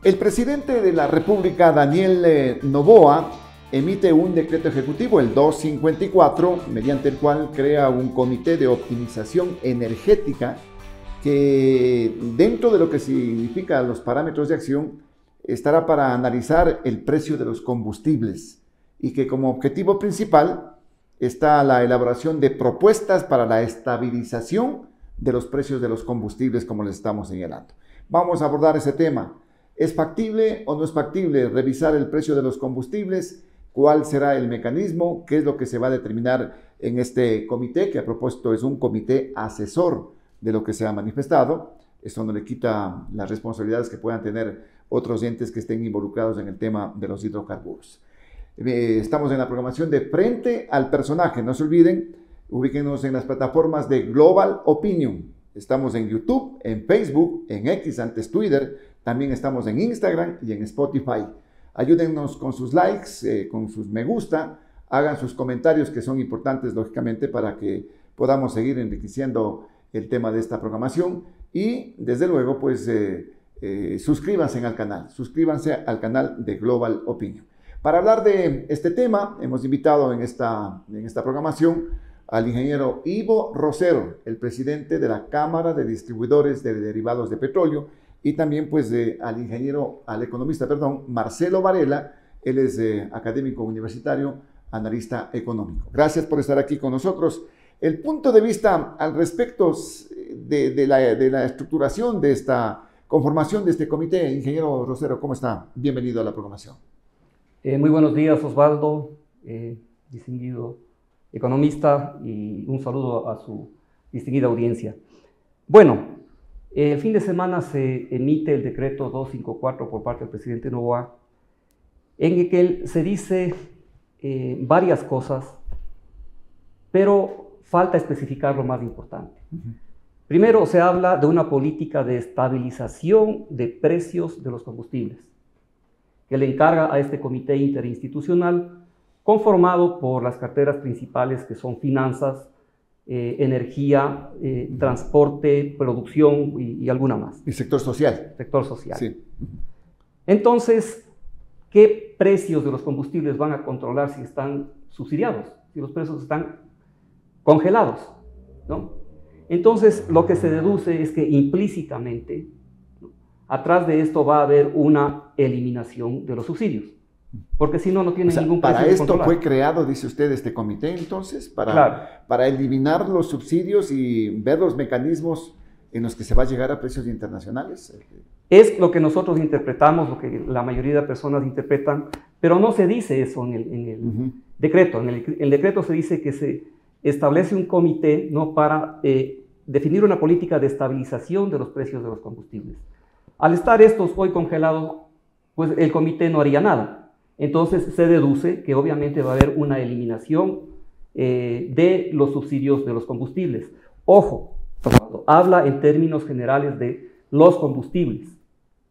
El presidente de la República, Daniel Noboa, emite un decreto ejecutivo, el 254, mediante el cual crea un comité de optimización energética que, dentro de lo que significa los parámetros de acción, estará para analizar el precio de los combustibles y que como objetivo principal está la elaboración de propuestas para la estabilización de los precios de los combustibles, como les estamos señalando. Vamos a abordar ese tema. ¿Es factible o no es factible revisar el precio de los combustibles? ¿Cuál será el mecanismo? ¿Qué es lo que se va a determinar en este comité? Que a propósito es un comité asesor de lo que se ha manifestado. Esto no le quita las responsabilidades que puedan tener otros entes que estén involucrados en el tema de los hidrocarburos. Estamos en la programación de Frente al Personaje. No se olviden, ubíquenos en las plataformas de Global Opinion. Estamos en YouTube, en Facebook, en X, antes Twitter. También estamos en Instagram y en Spotify. Ayúdennos con sus likes, con sus me gusta. Hagan sus comentarios que son importantes, lógicamente, para que podamos seguir enriqueciendo el tema de esta programación. Y, desde luego, pues, suscríbanse al canal. Suscríbanse al canal de Global Opinion. Para hablar de este tema, hemos invitado en esta programación al ingeniero Ivo Rosero, el presidente de la Cámara de Distribuidores de Derivados de Petróleo, y también pues al economista, Marcelo Varela. Él es académico universitario, analista económico. Gracias por estar aquí con nosotros. El punto de vista al respecto de la estructuración de esta conformación de este comité, ingeniero Rosero, ¿cómo está? Bienvenido a la programación. Muy buenos días, Osvaldo, distinguido economista, y un saludo a su distinguida audiencia. Bueno, el fin de semana se emite el decreto 254 por parte del presidente Noboa, en el que se dice varias cosas, pero falta especificar lo más importante. Primero, se habla de una política de estabilización de precios de los combustibles, que le encarga a este comité interinstitucional, conformado por las carteras principales, que son finanzas, energía, transporte, producción y alguna más. Y sector social. Sector social. Sí. Entonces, ¿qué precios de los combustibles van a controlar si están subsidiados? Si los precios están congelados, ¿no? Entonces, lo que se deduce es que implícitamente, ¿no?, atrás de esto va a haber una eliminación de los subsidios. Porque si no, no tiene ningún precio. Para esto fue creado, dice usted, este comité, entonces, para eliminar los subsidios y ver los mecanismos en los que se va a llegar a precios internacionales. Es lo que nosotros interpretamos, lo que la mayoría de personas interpretan, pero no se dice eso en el decreto. En el decreto se dice que se establece un comité, ¿no?, para definir una política de estabilización de los precios de los combustibles. Al estar estos hoy congelados, pues el comité no haría nada. Entonces se deduce que obviamente va a haber una eliminación de los subsidios de los combustibles. Ojo, habla en términos generales de los combustibles.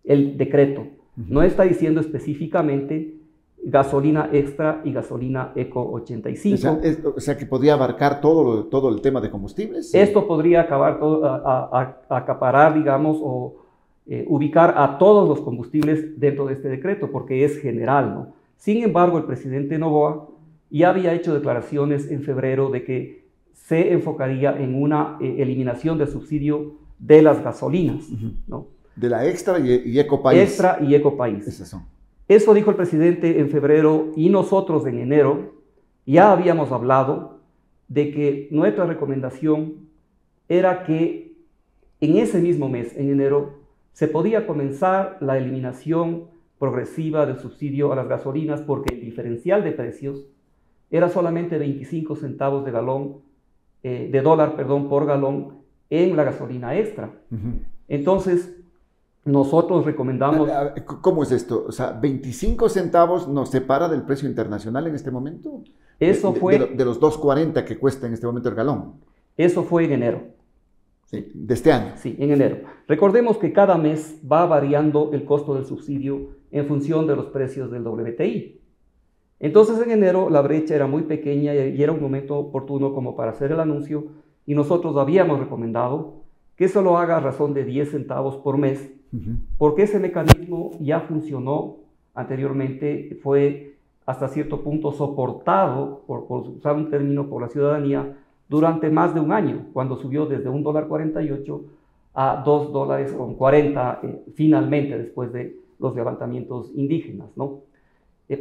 El decreto no está diciendo específicamente gasolina extra y gasolina Eco 85. O sea que podría abarcar todo el tema de combustibles. Esto podría acaparar, digamos, o ubicar a todos los combustibles dentro de este decreto, porque es general, ¿no? Sin embargo, el presidente Noboa ya había hecho declaraciones en febrero de que se enfocaría en una eliminación del subsidio de las gasolinas, ¿no? De la Extra y Ecopaís. Extra y Ecopaís. Eso dijo el presidente en febrero, y nosotros en enero ya habíamos hablado de que nuestra recomendación era que en ese mismo mes, en enero, se podía comenzar la eliminación progresiva del subsidio a las gasolinas, porque el diferencial de precios era solamente 25 centavos de dólar por galón en la gasolina extra. Entonces, nosotros recomendamos... ¿Cómo es esto? O sea, 25 centavos nos separa del precio internacional en este momento. Eso fue... De los 2.40 que cuesta en este momento el galón. Eso fue en enero. Sí, de este año. Sí, en enero. Recordemos que cada mes va variando el costo del subsidio en función de los precios del WTI. Entonces, en enero la brecha era muy pequeña y era un momento oportuno como para hacer el anuncio, y nosotros habíamos recomendado que eso lo haga a razón de 10 centavos por mes porque ese mecanismo ya funcionó anteriormente, fue hasta cierto punto soportado, por usar un término, por la ciudadanía durante más de un año, cuando subió desde $1.48 a $2.40 finalmente después de los levantamientos indígenas, ¿no?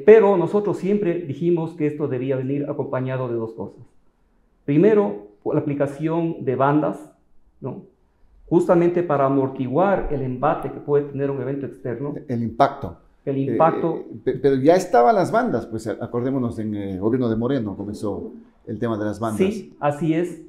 Pero nosotros siempre dijimos que esto debía venir acompañado de dos cosas. Primero, la aplicación de bandas, ¿no? Justamente para amortiguar el embate que puede tener un evento externo. El impacto. El impacto. Pero ya estaban las bandas, pues acordémonos, en el gobierno de Moreno comenzó el tema de las bandas. Sí, así es.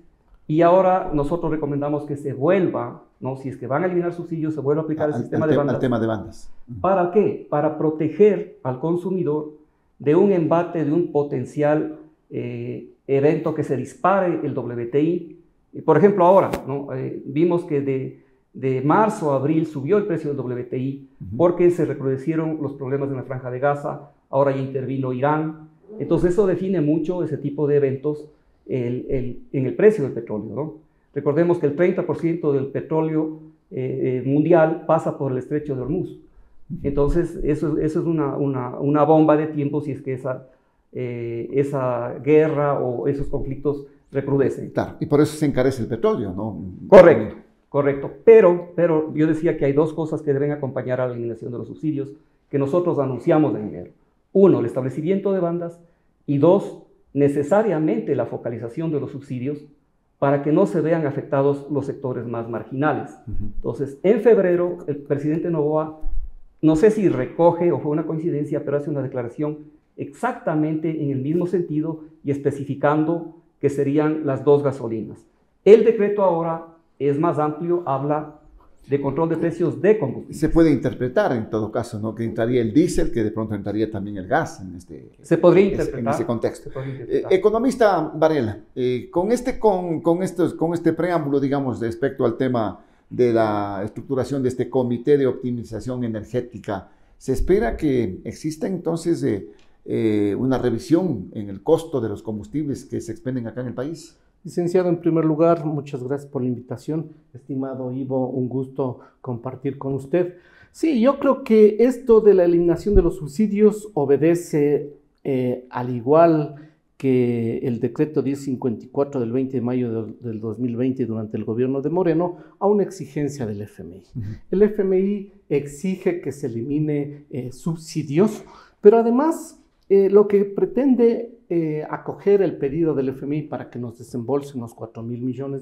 Y ahora nosotros recomendamos que se vuelva, ¿no? Si es que van a eliminar subsidios, se vuelva a aplicar el sistema de bandas. Al tema de bandas. ¿Para qué? Para proteger al consumidor de un embate, de un potencial evento que se dispare el WTI. Por ejemplo, ahora, ¿no? Vimos que de marzo a abril subió el precio del WTI porque se recrudecieron los problemas en la Franja de Gaza, ahora ya intervino Irán. Entonces eso define mucho ese tipo de eventos en el precio del petróleo, ¿no? Recordemos que el 30% del petróleo mundial pasa por el estrecho de Hormuz. Entonces eso es una bomba de tiempo si es que esa guerra o esos conflictos recrudecen. Claro, y por eso se encarece el petróleo, ¿no? Correcto. Pero yo decía que hay dos cosas que deben acompañar a la eliminación de los subsidios que nosotros anunciamos en enero. Uno, el establecimiento de bandas, y dos, necesariamente la focalización de los subsidios para que no se vean afectados los sectores más marginales. Entonces, en febrero, el presidente Noboa, no sé si recoge o fue una coincidencia, pero hace una declaración exactamente en el mismo sentido y especificando que serían las dos gasolinas. El decreto ahora es más amplio, habla de control de precios de combustible. Se puede interpretar en todo caso, ¿no? Que entraría el diésel, que de pronto entraría también el gas en se podría interpretar, en ese contexto. Economista Varela, con este preámbulo, digamos, respecto al tema de la estructuración de este comité de optimización energética, ¿se espera que exista entonces una revisión en el costo de los combustibles que se expenden acá en el país? Licenciado, en primer lugar, muchas gracias por la invitación. Estimado Ivo, un gusto compartir con usted. Sí, yo creo que esto de la eliminación de los subsidios obedece, al igual que el decreto 1054 del 20 de mayo del 2020 durante el gobierno de Moreno, a una exigencia del FMI. El FMI exige que se elimine subsidios, pero además lo que pretende acoger el pedido del FMI para que nos desembolsen los $4.000 millones.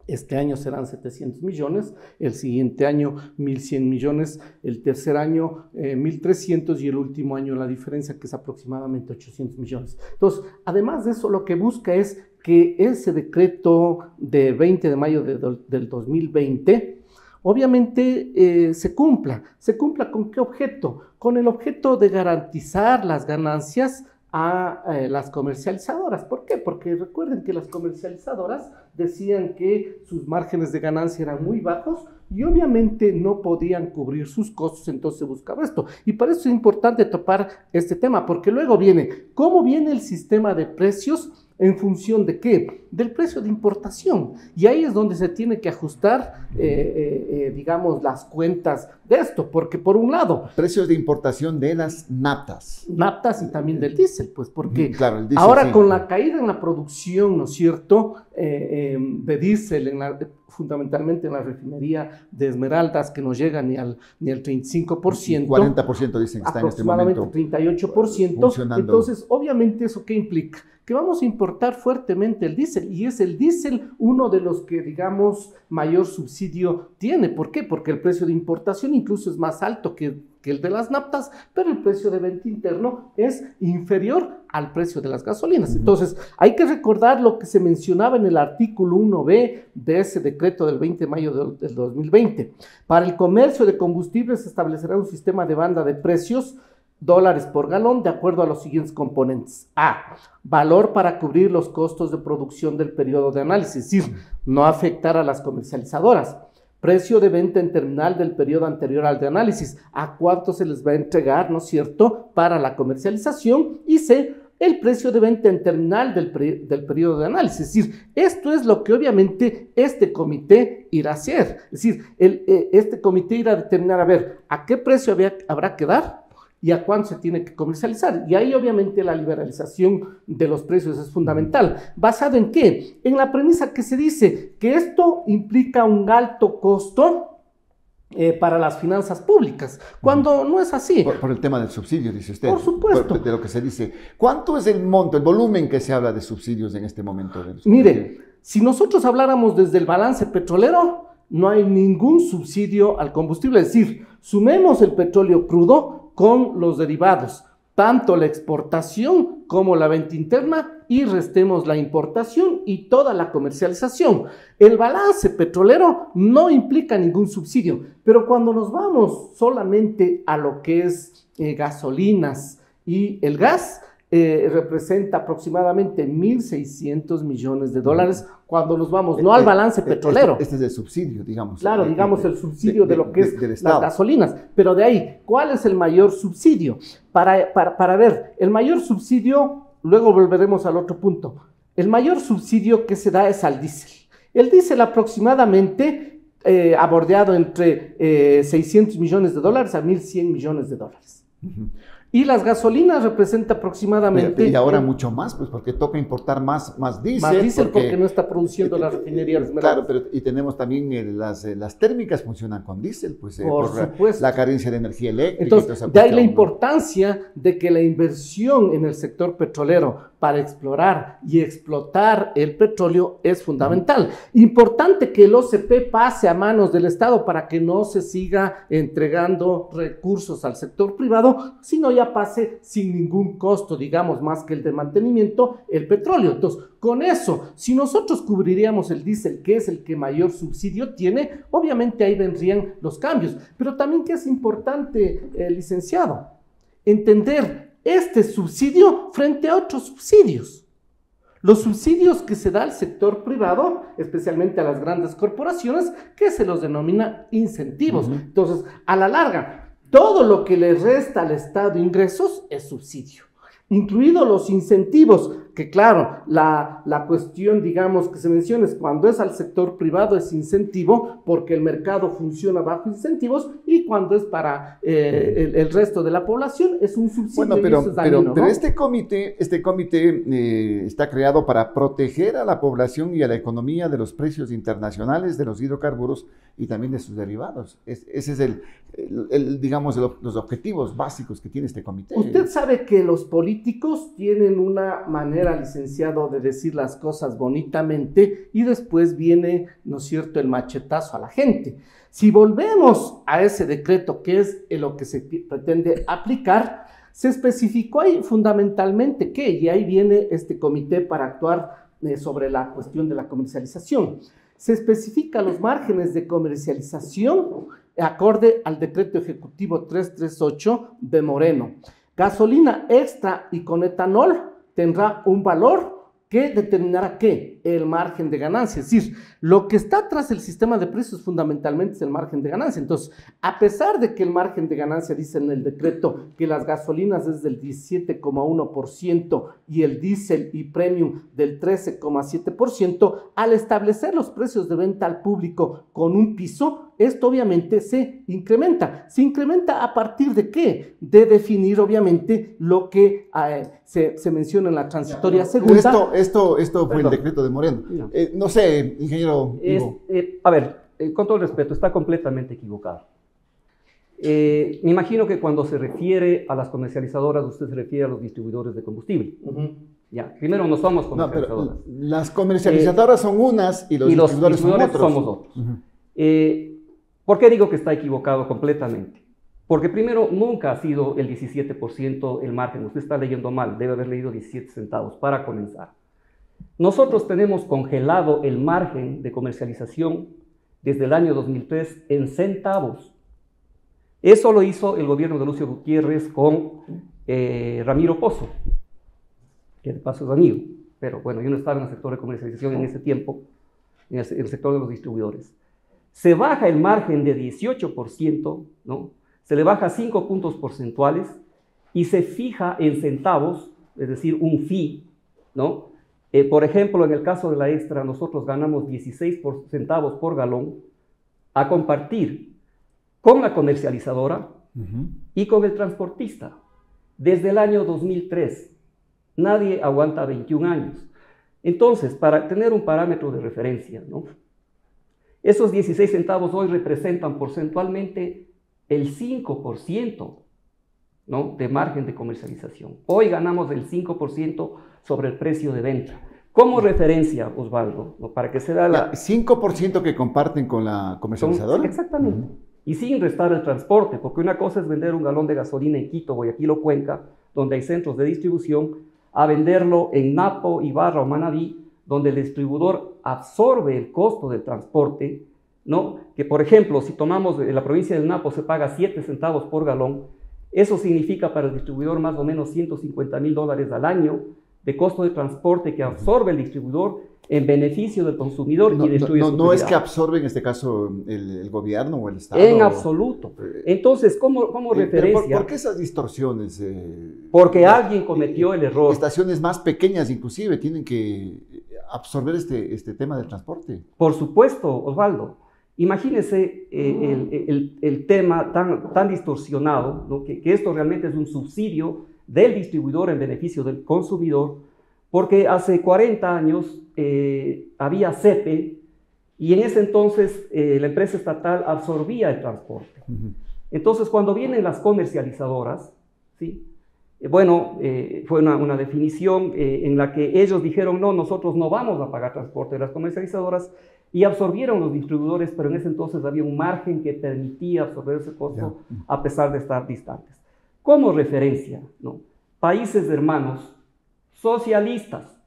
Este año serán 700 millones, el siguiente año 1.100 millones, el tercer año 1.300 y el último año la diferencia, que es aproximadamente 800 millones. Entonces, además de eso, lo que busca es que ese decreto de 20 de mayo del 2020 obviamente se cumpla. ¿Se cumpla con qué objeto? Con el objeto de garantizar las ganancias a las comercializadoras. ¿Por qué? Porque recuerden que las comercializadoras decían que sus márgenes de ganancia eran muy bajos y obviamente no podían cubrir sus costos, entonces buscaba esto. Y por eso es importante topar este tema, porque luego viene, ¿cómo viene el sistema de precios? ¿En función de qué? Del precio de importación. Y ahí es donde se tiene que ajustar, digamos, las cuentas de esto. Porque por un lado... Precios de importación de las naftas. Naftas y también del diésel, pues porque claro, el diésel, ahora sí, con la caída en la producción, ¿no es cierto?, de diésel, fundamentalmente en la refinería de Esmeraldas, que no llega ni al 35%. 40% dicen que está en este momento. Aproximadamente 38%. Funcionando. Entonces, obviamente, ¿eso qué implica? Que vamos a importar fuertemente el diésel, y es el diésel uno de los que, digamos, mayor subsidio tiene. ¿Por qué? Porque el precio de importación incluso es más alto que el de las naftas, pero el precio de venta interno es inferior al precio de las gasolinas. Entonces, hay que recordar lo que se mencionaba en el artículo 1b de ese decreto del 20 de mayo del 2020. Para el comercio de combustibles se establecerá un sistema de banda de precios dólares por galón de acuerdo a los siguientes componentes. A, valor para cubrir los costos de producción del periodo de análisis, es decir, no afectar a las comercializadoras. Precio de venta en terminal del periodo anterior al de análisis, a cuánto se les va a entregar, ¿no es cierto?, para la comercialización. Y C, el precio de venta en terminal del periodo de análisis. Es decir, esto es lo que obviamente este comité irá a hacer. Es decir, este comité irá a determinar, a ver, a qué precio habrá que dar y a cuánto se tiene que comercializar. Y ahí obviamente la liberalización de los precios es fundamental. ¿Basado en qué? En la premisa que se dice que esto implica un alto costo para las finanzas públicas, cuando no es así. Por el tema del subsidio, dice usted. Por supuesto. De lo que se dice. ¿Cuánto es el monto, el volumen que se habla de subsidios en este momento? Mire, si nosotros habláramos desde el balance petrolero, no hay ningún subsidio al combustible. Es decir, sumemos el petróleo crudo con los derivados, tanto la exportación como la venta interna, y restemos la importación y toda la comercialización. El balance petrolero no implica ningún subsidio, pero cuando nos vamos solamente a lo que es gasolinas y el gas, representa aproximadamente 1.600 millones de dólares cuando nos vamos, no al balance petrolero. Este es el subsidio, digamos. Claro, digamos el subsidio de lo que es las gasolinas. Pero de ahí, ¿cuál es el mayor subsidio? Para ver, el mayor subsidio, luego volveremos al otro punto. El mayor subsidio que se da es al diésel. El diésel aproximadamente ha bordeado entre 600 millones de dólares a 1.100 millones de dólares. Y las gasolinas representa aproximadamente... Y ahora mucho más, pues porque toca importar más diésel. Más diésel porque no está produciendo la refinería de Esmeralda. Claro, pero y tenemos también las térmicas funcionan con diésel, pues por supuesto. La carencia de energía eléctrica. Entonces, de ahí la importancia de que la inversión en el sector petrolero para explorar y explotar el petróleo es fundamental. Importante que el OCP pase a manos del Estado para que no se siga entregando recursos al sector privado, sino ya pase sin ningún costo, digamos, más que el de mantenimiento, el petróleo. Entonces, con eso, si nosotros cubriríamos el diésel, que es el que mayor subsidio tiene, obviamente ahí vendrían los cambios. Pero también que es importante, licenciado, entender este subsidio frente a otros subsidios. Los subsidios que se da al sector privado, especialmente a las grandes corporaciones, que se los denomina incentivos. Entonces, a la larga, todo lo que le resta al Estado ingresos es subsidio, incluidos los incentivos, que claro, la cuestión, digamos, que se menciona es cuando es al sector privado es incentivo, porque el mercado funciona bajo incentivos, y cuando es para el resto de la población es un subsidio. Bueno, pero este comité está creado para proteger a la población y a la economía de los precios internacionales de los hidrocarburos y también de sus derivados. Ese es digamos, los objetivos básicos que tiene este comité. Usted sabe que los políticos tienen una manera, licenciado, de decir las cosas bonitamente y después viene, ¿no es cierto?, el machetazo a la gente. Si volvemos a ese decreto, que es lo que se pretende aplicar, se especificó ahí fundamentalmente que, y ahí viene este comité para actuar sobre la cuestión de la comercialización. Se especifican los márgenes de comercialización acorde al decreto ejecutivo 338 de Moreno. Gasolina extra y con etanol tendrá un valor que determinará ¿qué? El margen de ganancia. Es decir, lo que está atrás del sistema de precios fundamentalmente es el margen de ganancia. Entonces, a pesar de que el margen de ganancia dice en el decreto que las gasolinas es del 17,1% y el diésel y premium del 13,7%, al establecer los precios de venta al público con un piso, esto obviamente se incrementa. ¿Se incrementa a partir de qué? De definir obviamente lo que se menciona en la transitoria segunda. Esto fue el decreto de Moreno. No sé, ingeniero. A ver, con todo el respeto, está completamente equivocado. Me imagino que cuando se refiere a las comercializadoras, usted se refiere a los distribuidores de combustible. Ya, primero no somos comercializadoras. No, pero las comercializadoras son unas y los distribuidores somos otros. ¿Por qué digo que está equivocado completamente? Porque primero, nunca ha sido el 17% el margen. Usted está leyendo mal, debe haber leído 17 centavos para comenzar. Nosotros tenemos congelado el margen de comercialización desde el año 2003 en centavos. Eso lo hizo el gobierno de Lucio Gutiérrez con Ramiro Pozo, que de paso es amigo, pero bueno, yo no estaba en el sector de comercialización en ese tiempo, en el sector de los distribuidores. Se baja el margen de 18%, ¿no? Se le baja 5 puntos porcentuales y se fija en centavos es decir, un fee, ¿no? Por ejemplo, en el caso de la Extra, nosotros ganamos 16 centavos por galón a compartir con la comercializadora y con el transportista. Desde el año 2003, nadie aguanta 21 años. Entonces, para tener un parámetro de referencia, ¿no? Esos 16 centavos hoy representan porcentualmente el 5%, ¿no?, de margen de comercialización. Hoy ganamos el 5% sobre el precio de venta. Como referencia, Osvaldo, ¿no?, para que se vea la... 5% que comparten con la comercializadora. Exactamente. Y sin restar el transporte, porque una cosa es vender un galón de gasolina en Quito, Guayaquil o Cuenca, donde hay centros de distribución, a venderlo en Napo, Ibarra o Manabí, donde el distribuidor absorbe el costo del transporte, ¿no? Que, por ejemplo, si tomamos la provincia del Napo, se paga 7 centavos por galón. Eso significa para el distribuidor más o menos $150,000 al año de costo de transporte que absorbe el distribuidor en beneficio del consumidor y destruye su no es utilidad. que absorbe en este caso el gobierno o el Estado. En absoluto. Entonces, como referencia... ¿Por qué esas distorsiones? Porque alguien cometió el error. Estaciones más pequeñas inclusive tienen que absorber este tema del transporte. Por supuesto, Osvaldo. Imagínese el tema tan distorsionado, ¿no?, que esto realmente es un subsidio del distribuidor en beneficio del consumidor, porque hace 40 años había CEPE y en ese entonces la empresa estatal absorbía el transporte. Entonces, cuando vienen las comercializadoras, ¿sí?, fue una definición en la que ellos dijeron, no, nosotros no vamos a pagar transporte de las comercializadoras, y absorbieron los distribuidores, pero en ese entonces había un margen que permitía absorber ese costo a pesar de estar distantes. Como referencia, ¿no?, países hermanos socialistas,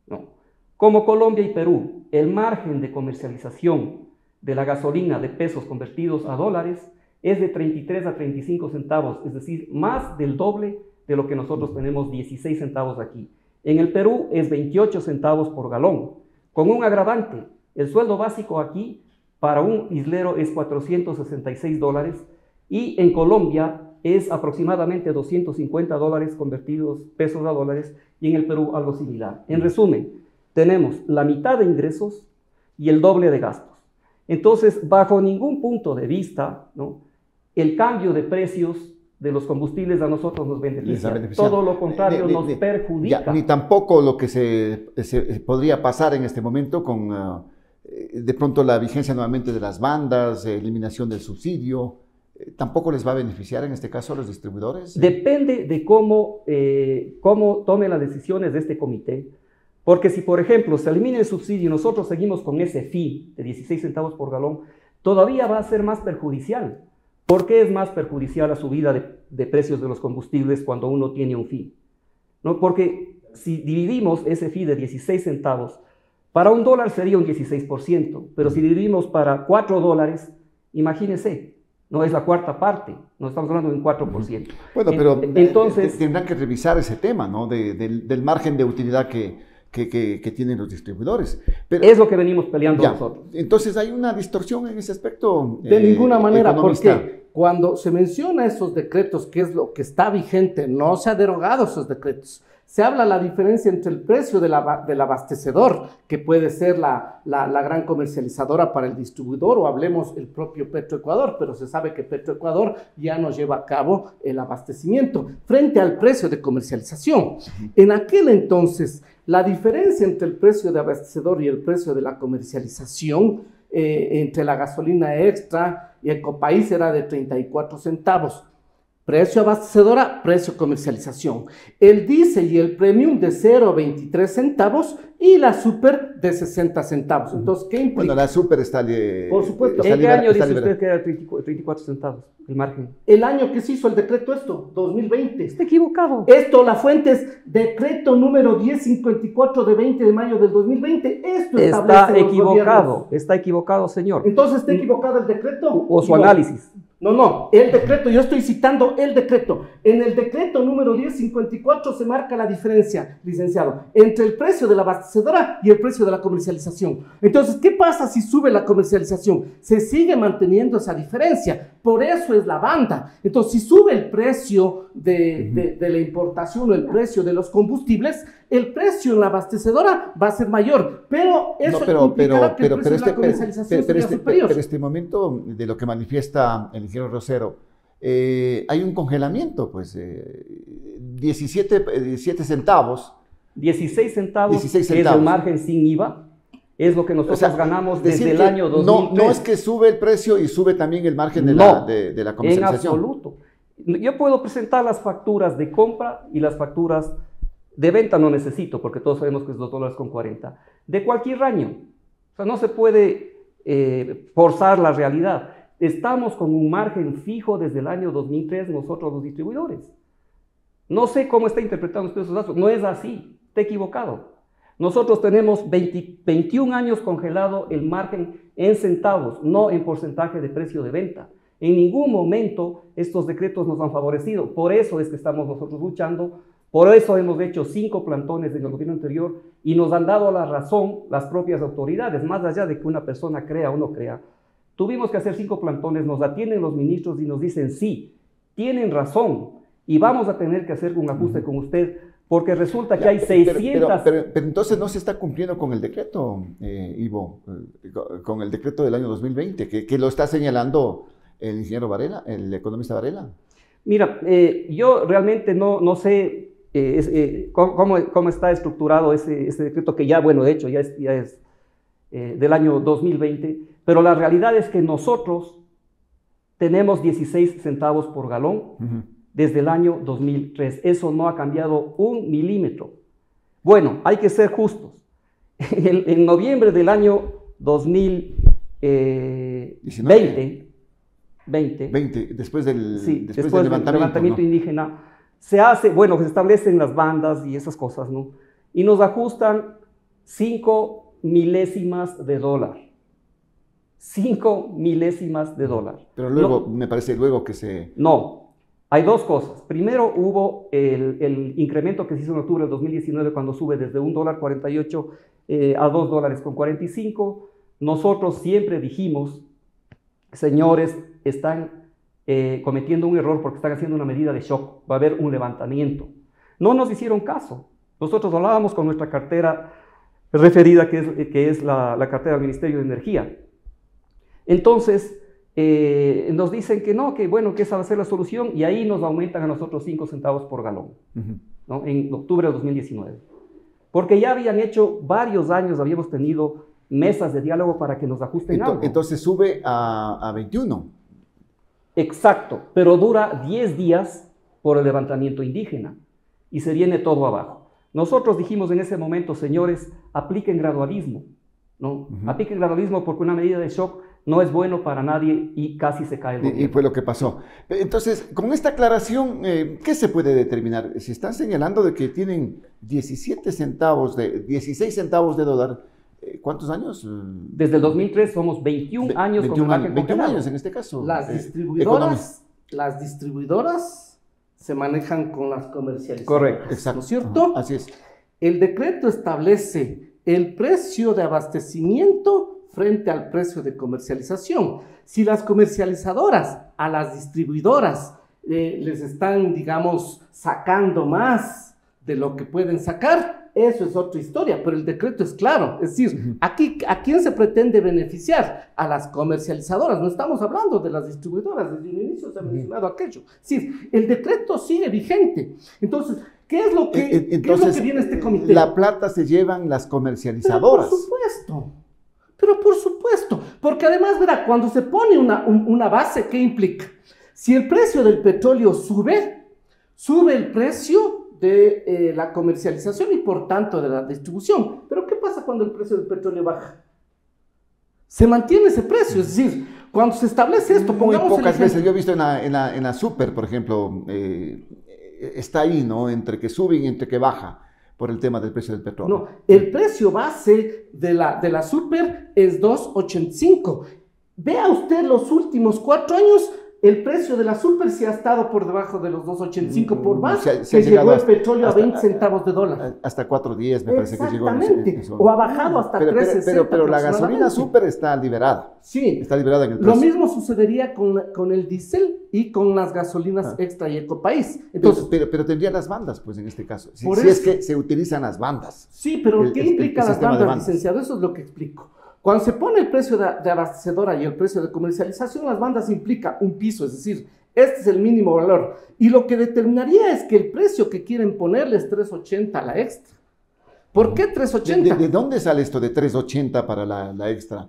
¿no?, como Colombia y Perú, el margen de comercialización de la gasolina de pesos convertidos a dólares es de 33 a 35 centavos, es decir, más del doble de lo que nosotros tenemos, 16 centavos aquí. En el Perú es 28 centavos por galón, con un agravante. El sueldo básico aquí para un islero es $466 y en Colombia es aproximadamente $250 convertidos pesos a dólares y en el Perú algo similar. En resumen, tenemos la mitad de ingresos y el doble de gastos. Entonces, bajo ningún punto de vista, ¿no?, el cambio de precios de los combustibles a nosotros nos beneficia. Todo lo contrario, nos perjudica. Ni tampoco lo que se podría pasar en este momento con de pronto la vigencia nuevamente de las bandas, eliminación del subsidio, ¿tampoco les va a beneficiar en este caso a los distribuidores? Depende de cómo tome las decisiones de este comité, porque si, por ejemplo, se elimina el subsidio y nosotros seguimos con ese fee de 16 centavos por galón, todavía va a ser más perjudicial. ¿Por qué es más perjudicial la subida de precios de los combustibles cuando uno tiene un fee? ¿No? Porque si dividimos ese fee de 16 centavos, para $1 sería un 16%, pero si dividimos para $4, imagínense, no es la cuarta parte, no estamos hablando de un 4%. Bueno, pero entonces tendrán que revisar ese tema, ¿no?, del margen de utilidad que tienen los distribuidores. Pero, es lo que venimos peleando nosotros. Entonces hay una distorsión en ese aspecto. De ninguna manera, economista. porque cuando se menciona esos decretos, que es lo que está vigente, no se ha derogado esos decretos. Se habla la diferencia entre el precio del abastecedor, que puede ser la gran comercializadora para el distribuidor, o hablemos el propio Petroecuador, pero se sabe que Petroecuador ya no lleva a cabo el abastecimiento, frente al precio de comercialización. En aquel entonces, la diferencia entre el precio de abastecedor y el precio de la comercialización, entre la gasolina extra y Ecopaís, era de 34 centavos. Precio abastecedora, precio comercialización. El diésel y el premium de 0,23 centavos y la super de 60 centavos. Entonces, ¿qué implica? Bueno, la super está por supuesto. ¿En qué año dice usted que era 34 centavos el margen? El año que se hizo el decreto 2020. Está equivocado. Esto, la fuente es decreto número 1054 de 20 de mayo del 2020. Esto está equivocado. Está equivocado, señor. Entonces, ¿está equivocado el decreto? O su análisis. No, el decreto, yo estoy citando el decreto. En el decreto número 1054 se marca la diferencia, licenciado, entre el precio de la abastecedora y el precio de la comercialización. Entonces, ¿qué pasa si sube la comercialización? Se sigue manteniendo esa diferencia, por eso es la banda. Entonces, si sube el precio de la importación o el precio de los combustibles, el precio en la abastecedora va a ser mayor, pero eso implicará que el precio de la comercialización sería superior. Pero este momento de lo que manifiesta el ingeniero Rosero, hay un congelamiento, pues, 17 centavos. 16 centavos, 16 que es el margen sin IVA, es lo que nosotros ganamos desde el año 2003. No es que sube el precio y sube también el margen de la comercialización. En absoluto. Yo puedo presentar las facturas de compra y las facturas de venta no necesito, porque todos sabemos que es $2.40, de cualquier año. O sea, no se puede forzar la realidad. Estamos con un margen fijo desde el año 2003 nosotros los distribuidores. No sé cómo está interpretando usted esos datos. No es así, está equivocado. Nosotros tenemos 21 años congelado el margen en centavos, no en porcentaje de precio de venta. En ningún momento estos decretos nos han favorecido. Por eso es que estamos nosotros luchando. Por eso hemos hecho 5 plantones en el gobierno anterior y nos han dado la razón las propias autoridades, más allá de que una persona crea o no crea. Tuvimos que hacer 5 plantones, nos atienden los ministros y nos dicen, sí, tienen razón y vamos a tener que hacer un ajuste con usted porque resulta que hay 600... Pero entonces no se está cumpliendo con el decreto, Ivo, con el decreto del año 2020, que lo está señalando el ingeniero Varela, el economista Varela. Mira, yo realmente no sé cómo está estructurado ese decreto que ya, bueno, de hecho ya es del año 2020, pero la realidad es que nosotros tenemos 16 centavos por galón desde el año 2003. Eso no ha cambiado un milímetro. Bueno, hay que ser justos. En noviembre del año 2020, después del levantamiento indígena, se establecen las bandas y esas cosas, ¿no? Y nos ajustan 5 milésimas de dólar. 5 milésimas de dólar. Pero luego, me parece que se... No, hay 2 cosas. Primero hubo el incremento que se hizo en octubre del 2019 cuando sube desde $1.48 a $2.45. Nosotros siempre dijimos, señores, están cometiendo un error porque están haciendo una medida de shock, va a haber un levantamiento. No nos hicieron caso. Nosotros hablábamos con nuestra cartera referida, que es la cartera del Ministerio de Energía. Entonces, nos dicen que no, que esa va a ser la solución, y ahí nos aumentan a nosotros 5 centavos por galón, ¿no? En octubre de 2019. Porque ya habían hecho varios años, habíamos tenido mesas de diálogo para que nos ajusten algo. Entonces sube a 21. Exacto, pero dura 10 días por el levantamiento indígena y se viene todo abajo. Nosotros dijimos en ese momento, señores, apliquen gradualismo, ¿no? Apliquen gradualismo porque una medida de shock no es bueno para nadie y casi se cae el gobierno. Y fue lo que pasó. Entonces, con esta aclaración, ¿qué se puede determinar? Si están señalando de que tienen 16 centavos de dólar, ¿cuántos años? Desde el 2003 somos 21 años con margen 21 años en este caso. Las distribuidoras se manejan con las comercializadoras. Correcto, exacto. ¿No es cierto? Así es. El decreto establece el precio de abastecimiento frente al precio de comercialización. Si las comercializadoras a las distribuidodoras les están, digamos, sacando más de lo que pueden sacar, eso es otra historia, pero el decreto es claro. Es decir, aquí, ¿a quién se pretende beneficiar? A las comercializadoras. No estamos hablando de las distribuidoras. Desde el inicio se ha mencionado aquello. Sí, el decreto sigue vigente. Entonces, ¿qué es lo que viene este comité? La plata se llevan las comercializadoras. Pero por supuesto, porque además, verá, cuando se pone una base, ¿qué implica? Si el precio del petróleo sube el precio de la comercialización y por tanto de la distribución. Pero ¿qué pasa cuando el precio del petróleo baja? Se mantiene ese precio, es decir, cuando se establece esto, muy pocas veces, yo he visto en la Super, por ejemplo, está ahí, ¿no? Entre que sube y entre que baja por el tema del precio del petróleo. No, el precio base de la Super es $2.85. Vea usted los últimos 4 años, el precio de la super sí ha estado por debajo de los 2.85, por más se ha que llegó el hasta, petróleo a 20 centavos de dólar. Hasta 4.10 me parece que llegó. Exactamente, o ha bajado hasta 3.60. Pero la gasolina super está liberada. Sí, está liberada en el precio. Lo mismo sucedería con el diésel y con las gasolinas extra y ecopaís. Entonces, pero tendría las bandas, pues en este caso. Si es que se utilizan las bandas. Sí, pero ¿qué implica las bandas, licenciado? Eso es lo que explico. Cuando se pone el precio de abastecedora y el precio de comercialización, las bandas implica un piso, es decir, este es el mínimo valor. Y lo que determinaría es que el precio que quieren ponerle es 3.80 a la extra. ¿Por qué 3.80? ¿De dónde sale esto de 3.80 para la extra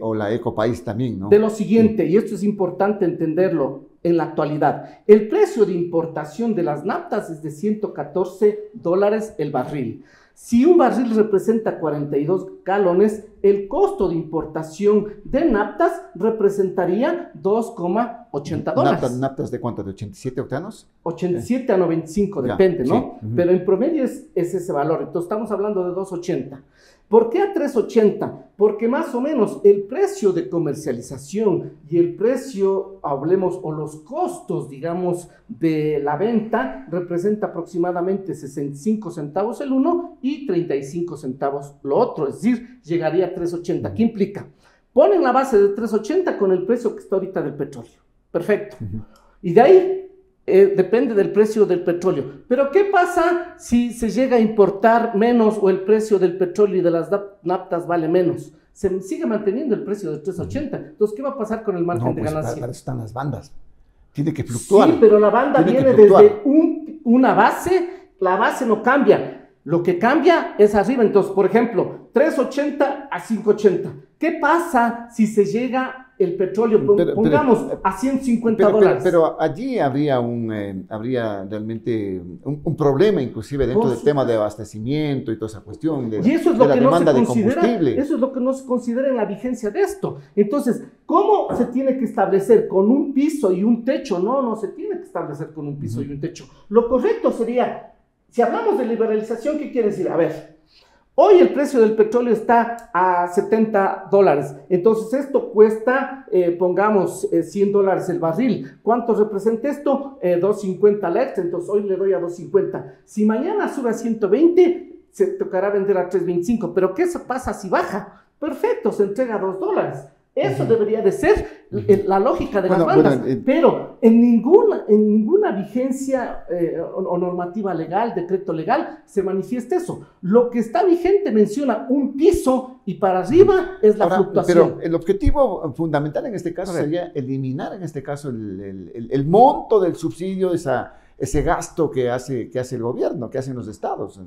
o la ecopaís también, no? De lo siguiente, y esto es importante entenderlo en la actualidad. El precio de importación de las naftas es de $114 el barril. Si un barril representa 42 galones, el costo de importación de naftas representaría $2.80. ¿Naftas de cuánto? ¿De 87 octanos? 87 a 95, depende, ¿no? Sí. Pero en promedio es ese valor. Entonces estamos hablando de 2.80. ¿Por qué a 3.80? Porque más o menos el precio de comercialización y el precio, hablemos, o los costos, digamos, de la venta representa aproximadamente 65 centavos el uno y 35 centavos lo otro, es decir, llegaría a 3.80. ¿Qué implica? Ponen la base de 3.80 con el precio que está ahorita del petróleo. Perfecto. Y de ahí depende del precio del petróleo. Pero ¿qué pasa si se llega a importar menos o el precio del petróleo y de las naftas vale menos? Se sigue manteniendo el precio de 3.80. Entonces, ¿qué va a pasar con el margen de ganancia? Para eso están las bandas. Tiene que fluctuar. Sí, pero la banda viene desde una base. La base no cambia. Lo que cambia es arriba. Entonces, por ejemplo, 3.80 a 5.80. ¿Qué pasa si se llega el petróleo, pongamos, a $150? Pero allí habría realmente un problema, inclusive dentro del tema de abastecimiento y toda esa cuestión de, y eso es lo de la que demanda no se de considera, combustible. Eso es lo que no se considera en la vigencia de esto. Entonces, ¿cómo se tiene que establecer? ¿Con un piso y un techo? No se tiene que establecer con un piso y un techo. Lo correcto sería, si hablamos de liberalización, ¿qué quiere decir? A ver, hoy el precio del petróleo está a $70. Entonces esto cuesta, pongamos, $100 el barril. ¿Cuánto representa esto? 2.50 la extra. Entonces hoy le doy a 2.50. Si mañana sube a 120, se tocará vender a 3.25. Pero ¿qué pasa si baja? Perfecto, se entrega a $2. Eso debería de ser la lógica de las bandas, pero en ninguna vigencia o normativa legal, decreto legal, se manifiesta eso. Lo que está vigente menciona un piso y para arriba es la fluctuación. Pero el objetivo fundamental en este caso sería eliminar en este caso el monto del subsidio, ese gasto que hace el gobierno, que hacen los estados.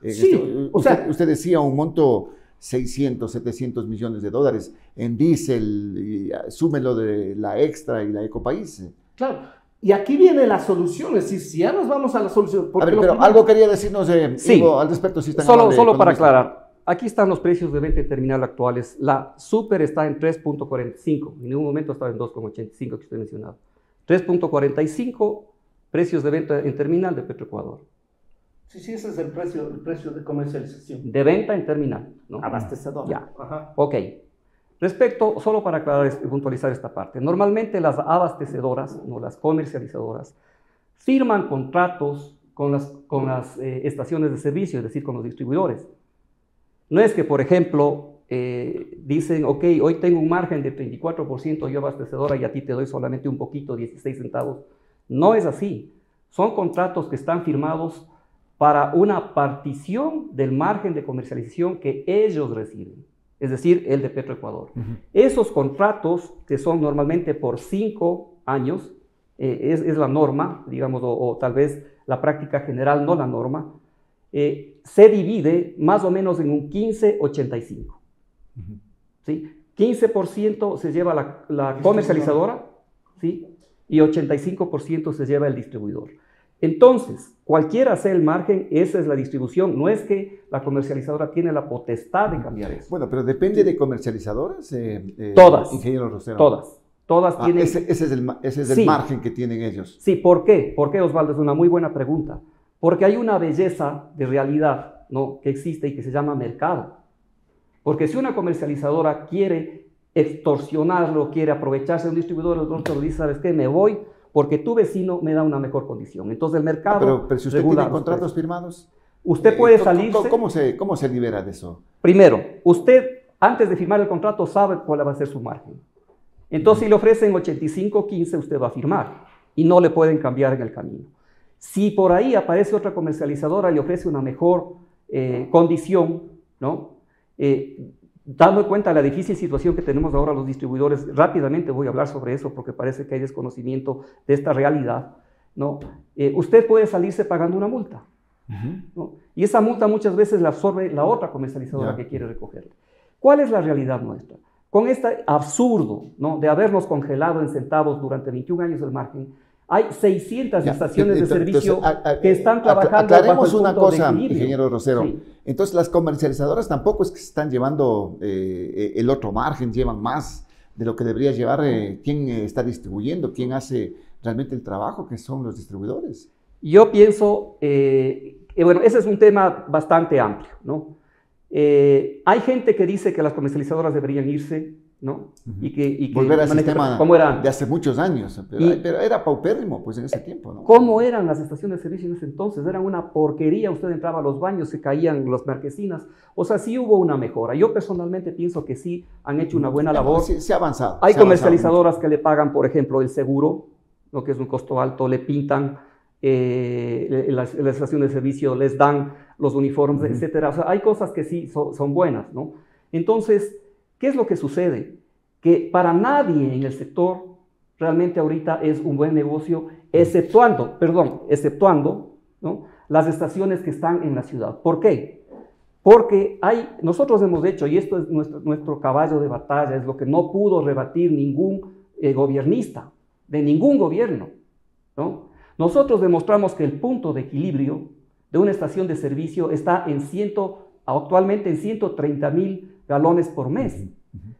Sí, usted decía un monto 600, 700 millones de dólares en diésel, y súmelo de la extra y la ecopaís. Claro, y aquí viene la solución, es decir, si ya nos vamos a la solución... A ver, pero algo quería decirnos, Ivo, al respecto. Si solo para aclarar, aquí están los precios de venta terminal actuales. La super está en 3.45, en ningún momento estaba en 2.85 que usted mencionaba. 3.45 precios de venta en terminal de Petroecuador. Sí, ese es el precio de comercialización. De venta en terminal, ¿no? Abastecedor. Ya, ok. Respecto, solo para aclarar y puntualizar esta parte, normalmente las abastecedoras, no las comercializadoras, firman contratos con las estaciones de servicio, es decir, con los distribuidores. No es que, por ejemplo, dicen, ok, hoy tengo un margen de 34% yo abastecedora y a ti te doy solamente un poquito, 16 centavos. No es así. Son contratos que están firmados para una partición del margen de comercialización que ellos reciben, es decir, el de Petroecuador. Esos contratos, que son normalmente por 5 años, es la norma, digamos, o tal vez la práctica general, no la norma, se divide más o menos en un 15-85. ¿Sí? 15% se lleva la comercializadora, ¿sí? Y 85% se lleva el distribuidor. Entonces, cualquiera sea el margen, esa es la distribución. No es que la comercializadora tiene la potestad de cambiar eso. Bueno, pero depende de comercializadoras. Todas. Ingeniero Rosero. Todas tienen... Ese es el margen que tienen ellos. Sí, ¿por qué? ¿Por qué, Osvaldo? Es una muy buena pregunta. Porque hay una belleza de realidad, ¿no?, que existe y que se llama mercado. Porque si una comercializadora quiere extorsionarlo, quiere aprovecharse de un distribuidor, el otro le dice, ¿sabes qué? Me voy porque tu vecino me da una mejor condición. Entonces el mercado... Pero si usted tiene contratos firmados... Usted puede salirse... ¿Cómo se libera de eso? Primero, usted antes de firmar el contrato sabe cuál va a ser su margen. Entonces, si le ofrecen 85-15, usted va a firmar y no le pueden cambiar en el camino. Si por ahí aparece otra comercializadora y le ofrece una mejor condición, ¿no? Dando cuenta de la difícil situación que tenemos ahora los distribuidores, rápidamente voy a hablar sobre eso porque parece que hay desconocimiento de esta realidad, ¿no? Usted puede salirse pagando una multa, ¿no? Y esa multa muchas veces la absorbe la otra comercializadora que quiere recogerla. ¿Cuál es la realidad nuestra? Con este absurdo, ¿no?, de habernos congelado en centavos durante 21 años el margen, hay 600 estaciones de servicio que están trabajando. Aclaremos una cosa, ingeniero Rosero. Sí. Entonces, las comercializadoras tampoco es que se están llevando el otro margen, llevan más de lo que debería llevar quien está distribuyendo, quien hace realmente el trabajo, que son los distribuidores. Yo pienso, bueno, ese es un tema bastante amplio, ¿no? Hay gente que dice que las comercializadoras deberían irse, ¿no? Y que volver al sistema como eran de hace muchos años, pero era paupérrimo pues en ese tiempo, ¿no? ¿Cómo eran las estaciones de servicio en ese entonces? Eran una porquería, usted entraba a los baños, se caían las marquesinas, o sea, sí hubo una mejora. Yo personalmente pienso que sí han hecho una buena labor. Sí, se ha avanzado. Hay comercializadoras que le pagan, por ejemplo, el seguro, lo que es un costo alto, le pintan las estaciones de servicio, les dan los uniformes, etcétera. O sea, hay cosas que sí son buenas, ¿no? Entonces, ¿qué es lo que sucede? Que para nadie en el sector realmente ahorita es un buen negocio, exceptuando, ¿no?, las estaciones que están en la ciudad. ¿Por qué? Porque nosotros hemos hecho, y esto es nuestro caballo de batalla, es lo que no pudo rebatir ningún gobernista, de ningún gobierno, ¿no? Nosotros demostramos que el punto de equilibrio de una estación de servicio está actualmente en 130,000 galones por mes.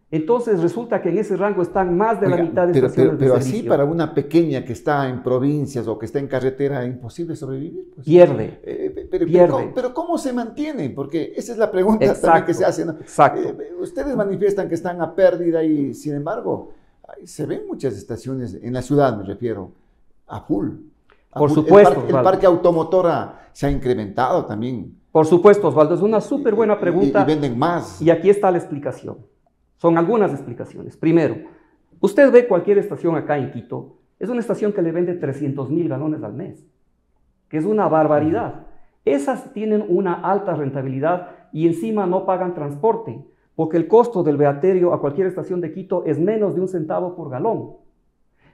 Entonces resulta que en ese rango están más de la mitad de estaciones de servicio. Pero así para una pequeña que está en provincias o que está en carretera, imposible sobrevivir. Pues. Pierde. Pero ¿cómo se mantiene? Porque esa es la pregunta también que se hace, ¿no? Exacto. Ustedes manifiestan que están a pérdida y sin embargo se ven muchas estaciones en la ciudad, me refiero, a full. Por supuesto. El parque automotora se ha incrementado también. Por supuesto, Osvaldo, es una súper buena pregunta. Y venden más. Y aquí está la explicación. Son algunas explicaciones. Primero, usted ve cualquier estación acá en Quito, es una estación que le vende 300,000 galones al mes, que es una barbaridad. Esas tienen una alta rentabilidad y encima no pagan transporte, porque el costo del beaterio a cualquier estación de Quito es menos de 1 centavo por galón.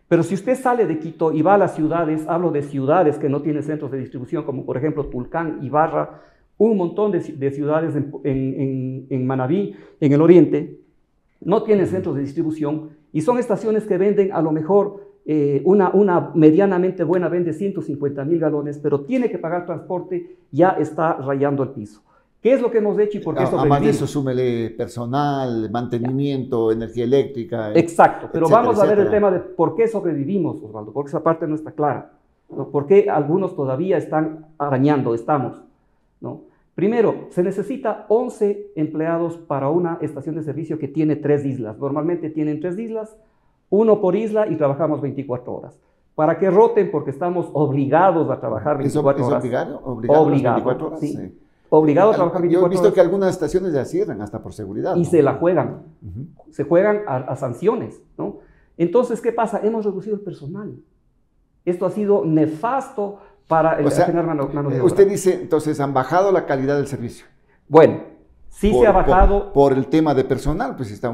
Pero si usted sale de Quito y va a las ciudades, hablo de ciudades que no tienen centros de distribución, como por ejemplo Tulcán, Ibarra, un montón de ciudades en Manabí, en el oriente, no tienen centros de distribución y son estaciones que venden a lo mejor una medianamente buena, vende 150,000 galones, pero tiene que pagar transporte, ya está rayando el piso. ¿Qué es lo que hemos hecho y por qué sobrevivimos? Además de eso, súmele personal, mantenimiento, energía eléctrica. Exacto, pero etcétera, vamos a ver el tema de por qué sobrevivimos, Osvaldo, porque esa parte no está clara, ¿no? ¿Por qué algunos todavía están arañando, ¿no? Primero, se necesita 11 empleados para una estación de servicio que tiene 3 islas. Normalmente tienen 3 islas, 1 por isla y trabajamos 24 horas. Para que roten, porque estamos obligados a trabajar 24 horas. ¿Es obligado? Obligado, 24 horas? Sí. Obligado a trabajar 24 horas. Yo he visto que algunas estaciones ya cierran hasta por seguridad. Y ¿no? Se la juegan. Se juegan a sanciones, ¿no? Entonces, ¿qué pasa? Hemos reducido el personal. Esto ha sido nefasto para generar mano de obra. Usted dice, entonces, han bajado la calidad del servicio. Bueno, sí se ha bajado. Por el tema de personal, pues está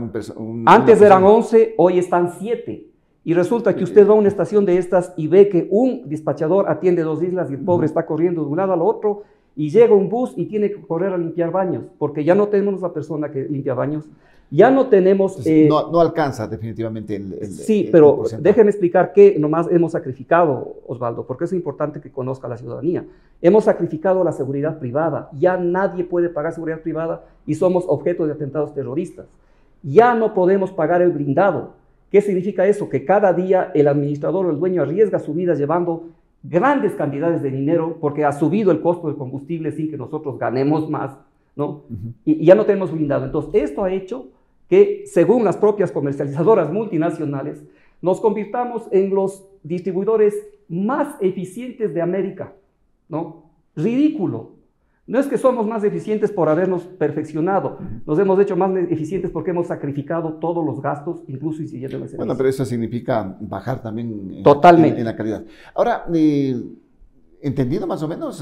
antes eran 11, hoy están 7. Y resulta que usted va a una estación de estas y ve que un despachador atiende 2 islas y el pobre está corriendo de un lado al otro y llega un bus y tiene que correr a limpiar baños, porque ya no tenemos la persona que limpia baños, ya no tenemos... no alcanza definitivamente sí, pero déjeme explicar que nomás hemos sacrificado, Osvaldo, porque es importante que conozca la ciudadanía. Hemos sacrificado la seguridad privada, ya nadie puede pagar seguridad privada y somos objeto de atentados terroristas. Ya no podemos pagar el blindado. ¿Qué significa eso? Que cada día el administrador o el dueño arriesga su vida llevando grandes cantidades de dinero porque ha subido el costo del combustible sin que nosotros ganemos más, ¿no? Y ya no tenemos blindado. Entonces, esto ha hecho que, según las propias comercializadoras multinacionales, nos convirtamos en los distribuidores más eficientes de América, ¿no? Ridículo. No es que somos más eficientes por habernos perfeccionado, nos hemos hecho más eficientes porque hemos sacrificado todos los gastos, incluso incidiendo en el servicio. Bueno, pero eso significa bajar también totalmente en la calidad. Ahora, entendido más o menos,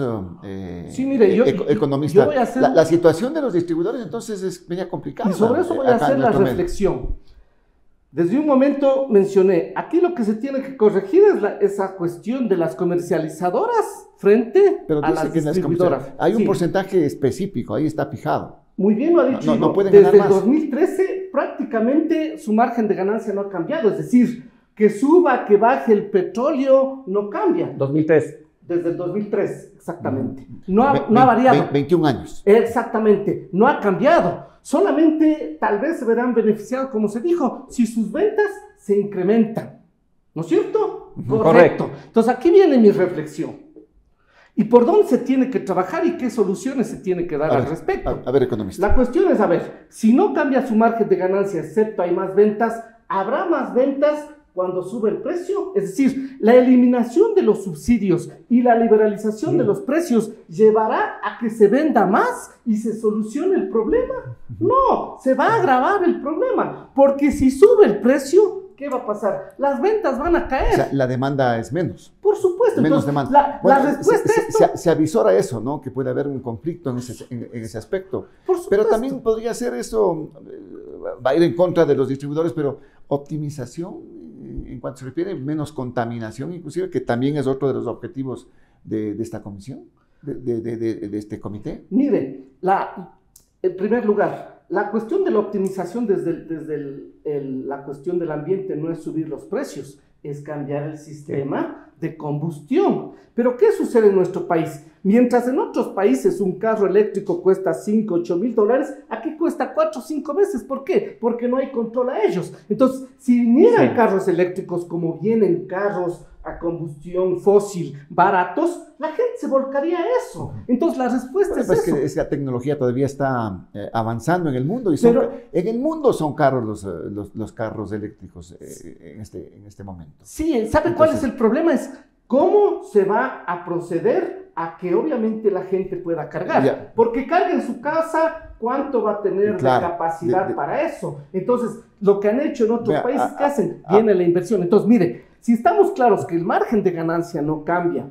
sí, mire, economista, yo voy a hacer... la situación de los distribuidores entonces es media complicada. Y sobre eso voy a hacer la reflexión. Desde un momento mencioné, aquí lo que se tiene que corregir es esa cuestión de las comercializadoras frente a las distribuidoras. Hay un porcentaje específico, ahí está fijado. Muy bien lo ha dicho. No pueden ganar desde más. el 2013 prácticamente su margen de ganancia no ha cambiado, es decir, que suba, que baje el petróleo, no cambia. 2003. Desde el 2003, exactamente. No ha variado. 21 años. Exactamente, no ha cambiado. Solamente tal vez se verán beneficiados, como se dijo, si sus ventas se incrementan. ¿No es cierto? Correcto. Entonces aquí viene mi reflexión. ¿Y por dónde se tiene que trabajar y qué soluciones se tiene que dar al respecto? A ver, economista. La cuestión es, a ver, si no cambia su margen de ganancia, excepto hay más ventas, ¿habrá más ventas cuando sube el precio? Es decir, la eliminación de los subsidios y la liberalización de los precios llevará a que se venda más y se solucione el problema. No, se va a agravar el problema, porque si sube el precio, ¿qué va a pasar? Las ventas van a caer. O sea, la demanda es menos. Por supuesto. Menos entonces, demanda. La respuesta es esto. Se avisora eso, ¿no? Que puede haber un conflicto en ese aspecto. Por supuesto. Pero también podría ser eso, va a ir en contra de los distribuidores, pero optimización, en cuanto se refiere, menos contaminación, inclusive, que también es otro de los objetivos de esta comisión, de este comité. Mire, en primer lugar, la cuestión de la optimización desde la cuestión del ambiente no es subir los precios, es cambiar el sistema de combustión. Pero ¿qué sucede en nuestro país? Mientras en otros países un carro eléctrico cuesta 5, 8 mil dólares, aquí cuesta 4 o 5 veces. ¿Por qué? Porque no hay control a ellos. Entonces, si vinieran carros eléctricos como vienen carros a combustión fósil baratos, la gente se volcaría a eso. Entonces la respuesta es eso. Que esa tecnología todavía está avanzando en el mundo y en el mundo son caros los carros eléctricos en este momento. Sí, ¿sabe cuál es el problema? Es cómo se va a proceder a que obviamente la gente pueda cargar. Ya. Porque carga en su casa, ¿cuánto va a tener de capacidad para eso? Entonces, lo que han hecho en otros países, ¿qué hacen? Viene la inversión. Entonces, mire, si estamos claros que el margen de ganancia no cambia,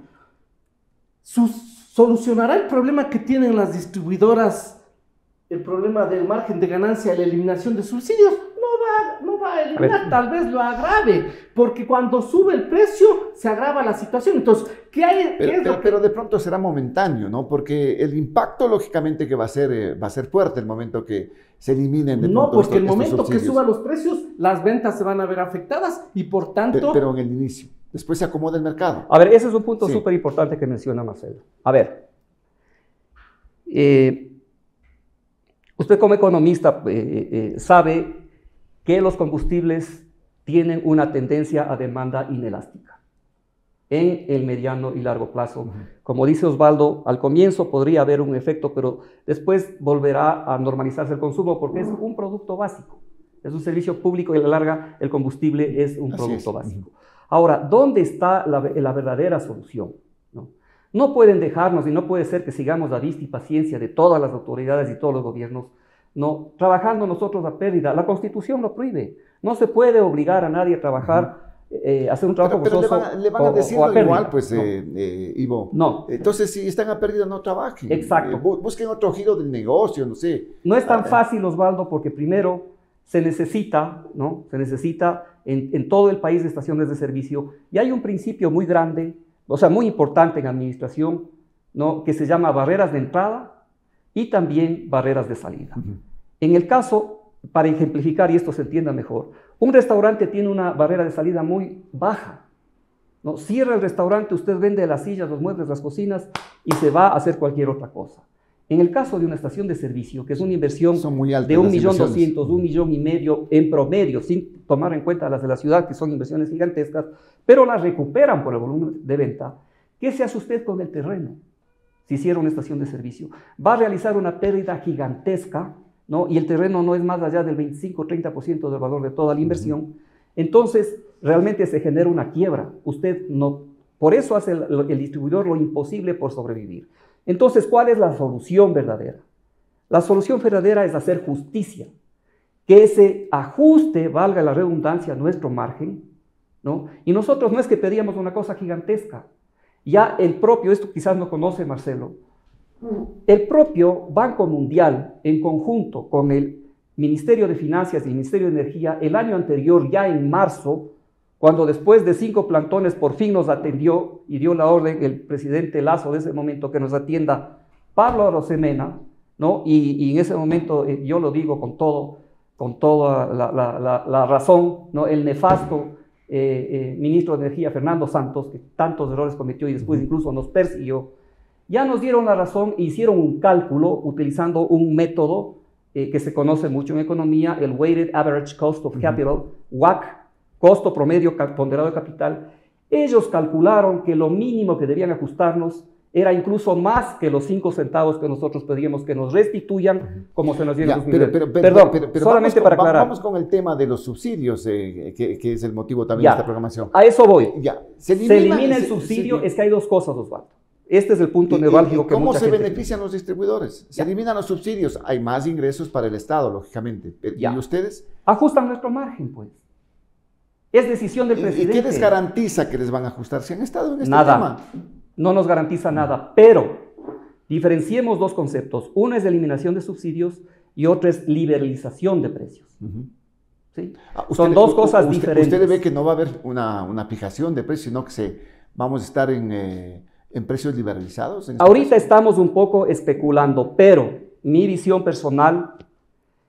¿solucionará el problema que tienen las distribuidoras, el problema del margen de ganancia, la eliminación de subsidios? No va a eliminar, tal vez lo agrave, porque cuando sube el precio se agrava la situación. Entonces, ¿qué hay? Pero de pronto será momentáneo, ¿no? Porque el impacto, lógicamente, que va a ser fuerte el momento que se eliminen de pronto No, porque el momento subsidios. que suban los precios, las ventas se van a ver afectadas y por tanto... Pero en el inicio. Después se acomoda el mercado. A ver, ese es un punto súper importante que menciona Marcelo. A ver, usted como economista sabe que los combustibles tienen una tendencia a demanda inelástica en el mediano y largo plazo. Como dice Osvaldo, al comienzo podría haber un efecto, pero después volverá a normalizarse el consumo porque es un producto básico. Es un servicio público y a la larga el combustible es un producto básico. Ahora, ¿dónde está la verdadera solución? No pueden dejarnos y no puede ser que sigamos a vista y paciencia de todas las autoridades y todos los gobiernos, trabajando nosotros a pérdida. La Constitución lo prohíbe. No se puede obligar a nadie a trabajar, hacer un trabajo forzoso. Pero le van a decir igual, pues, Ivo. No. Entonces, si están a pérdida, no trabajen. Exacto. Busquen otro giro del negocio, no sé. No es tan fácil, Osvaldo, porque primero se necesita, Se necesita en todo el país de estaciones de servicio, y hay un principio muy grande, o sea, muy importante en administración, que se llama barreras de entrada y también barreras de salida. En el caso, para ejemplificar y esto se entienda mejor, un restaurante tiene una barrera de salida muy baja. Cierra el restaurante, usted vende las sillas, los muebles, las cocinas y se va a hacer cualquier otra cosa. En el caso de una estación de servicio, que es una inversión de 1.200.000, 1,5 millones en promedio, sin tomar en cuenta las de la ciudad, que son inversiones gigantescas, pero las recuperan por el volumen de venta, ¿qué se hace usted con el terreno? Si hiciera una estación de servicio, va a realizar una pérdida gigantesca, ¿no? Y el terreno no es más allá del 25-30% del valor de toda la inversión, entonces realmente se genera una quiebra. Usted no, por eso hace el distribuidor lo imposible por sobrevivir. Entonces, ¿cuál es la solución verdadera? La solución verdadera es hacer justicia, que ese ajuste, valga la redundancia, nuestro margen, ¿no? Y nosotros no es que pedíamos una cosa gigantesca, ya el propio, esto quizás no conoce Marcelo, el propio Banco Mundial, en conjunto con el Ministerio de Finanzas y el Ministerio de Energía, el año anterior, ya en marzo, cuando después de 5 plantones por fin nos atendió y dio la orden el presidente Lasso de ese momento que nos atienda Pablo Arosemena, ¿no? Y en ese momento, yo lo digo con toda la razón, ¿no? El nefasto ministro de Energía, Fernando Santos, que tantos errores cometió y después incluso nos persiguió, ya nos dieron la razón e hicieron un cálculo utilizando un método que se conoce mucho en economía, el Weighted Average Cost of Capital, WACC, costo promedio ponderado de capital. Ellos calcularon que lo mínimo que debían ajustarnos era incluso más que los 5 centavos que nosotros pedíamos que nos restituyan como se nos dio en 2020. Perdón, solamente para aclarar. Vamos con el tema de los subsidios, que es el motivo también de esta programación. A eso voy. Se elimina el subsidio, es que hay dos cosas, Osvaldo. Este es el punto neurálgico que ¿Cómo mucha se gente benefician los distribuidores? Se eliminan los subsidios, hay más ingresos para el Estado, lógicamente. ¿Y ustedes? Ajustan nuestro margen, pues. Es decisión del presidente. ¿Y qué les garantiza que les van a ajustar? Si han estado en este tema. Nada. No nos garantiza nada, pero diferenciemos dos conceptos. Uno es eliminación de subsidios y otro es liberalización de precios. ¿Sí? Son dos cosas diferentes. ¿Usted ve que no va a haber una fijación de precios, sino que vamos a estar en precios liberalizados? Ahorita estamos un poco especulando, pero mi visión personal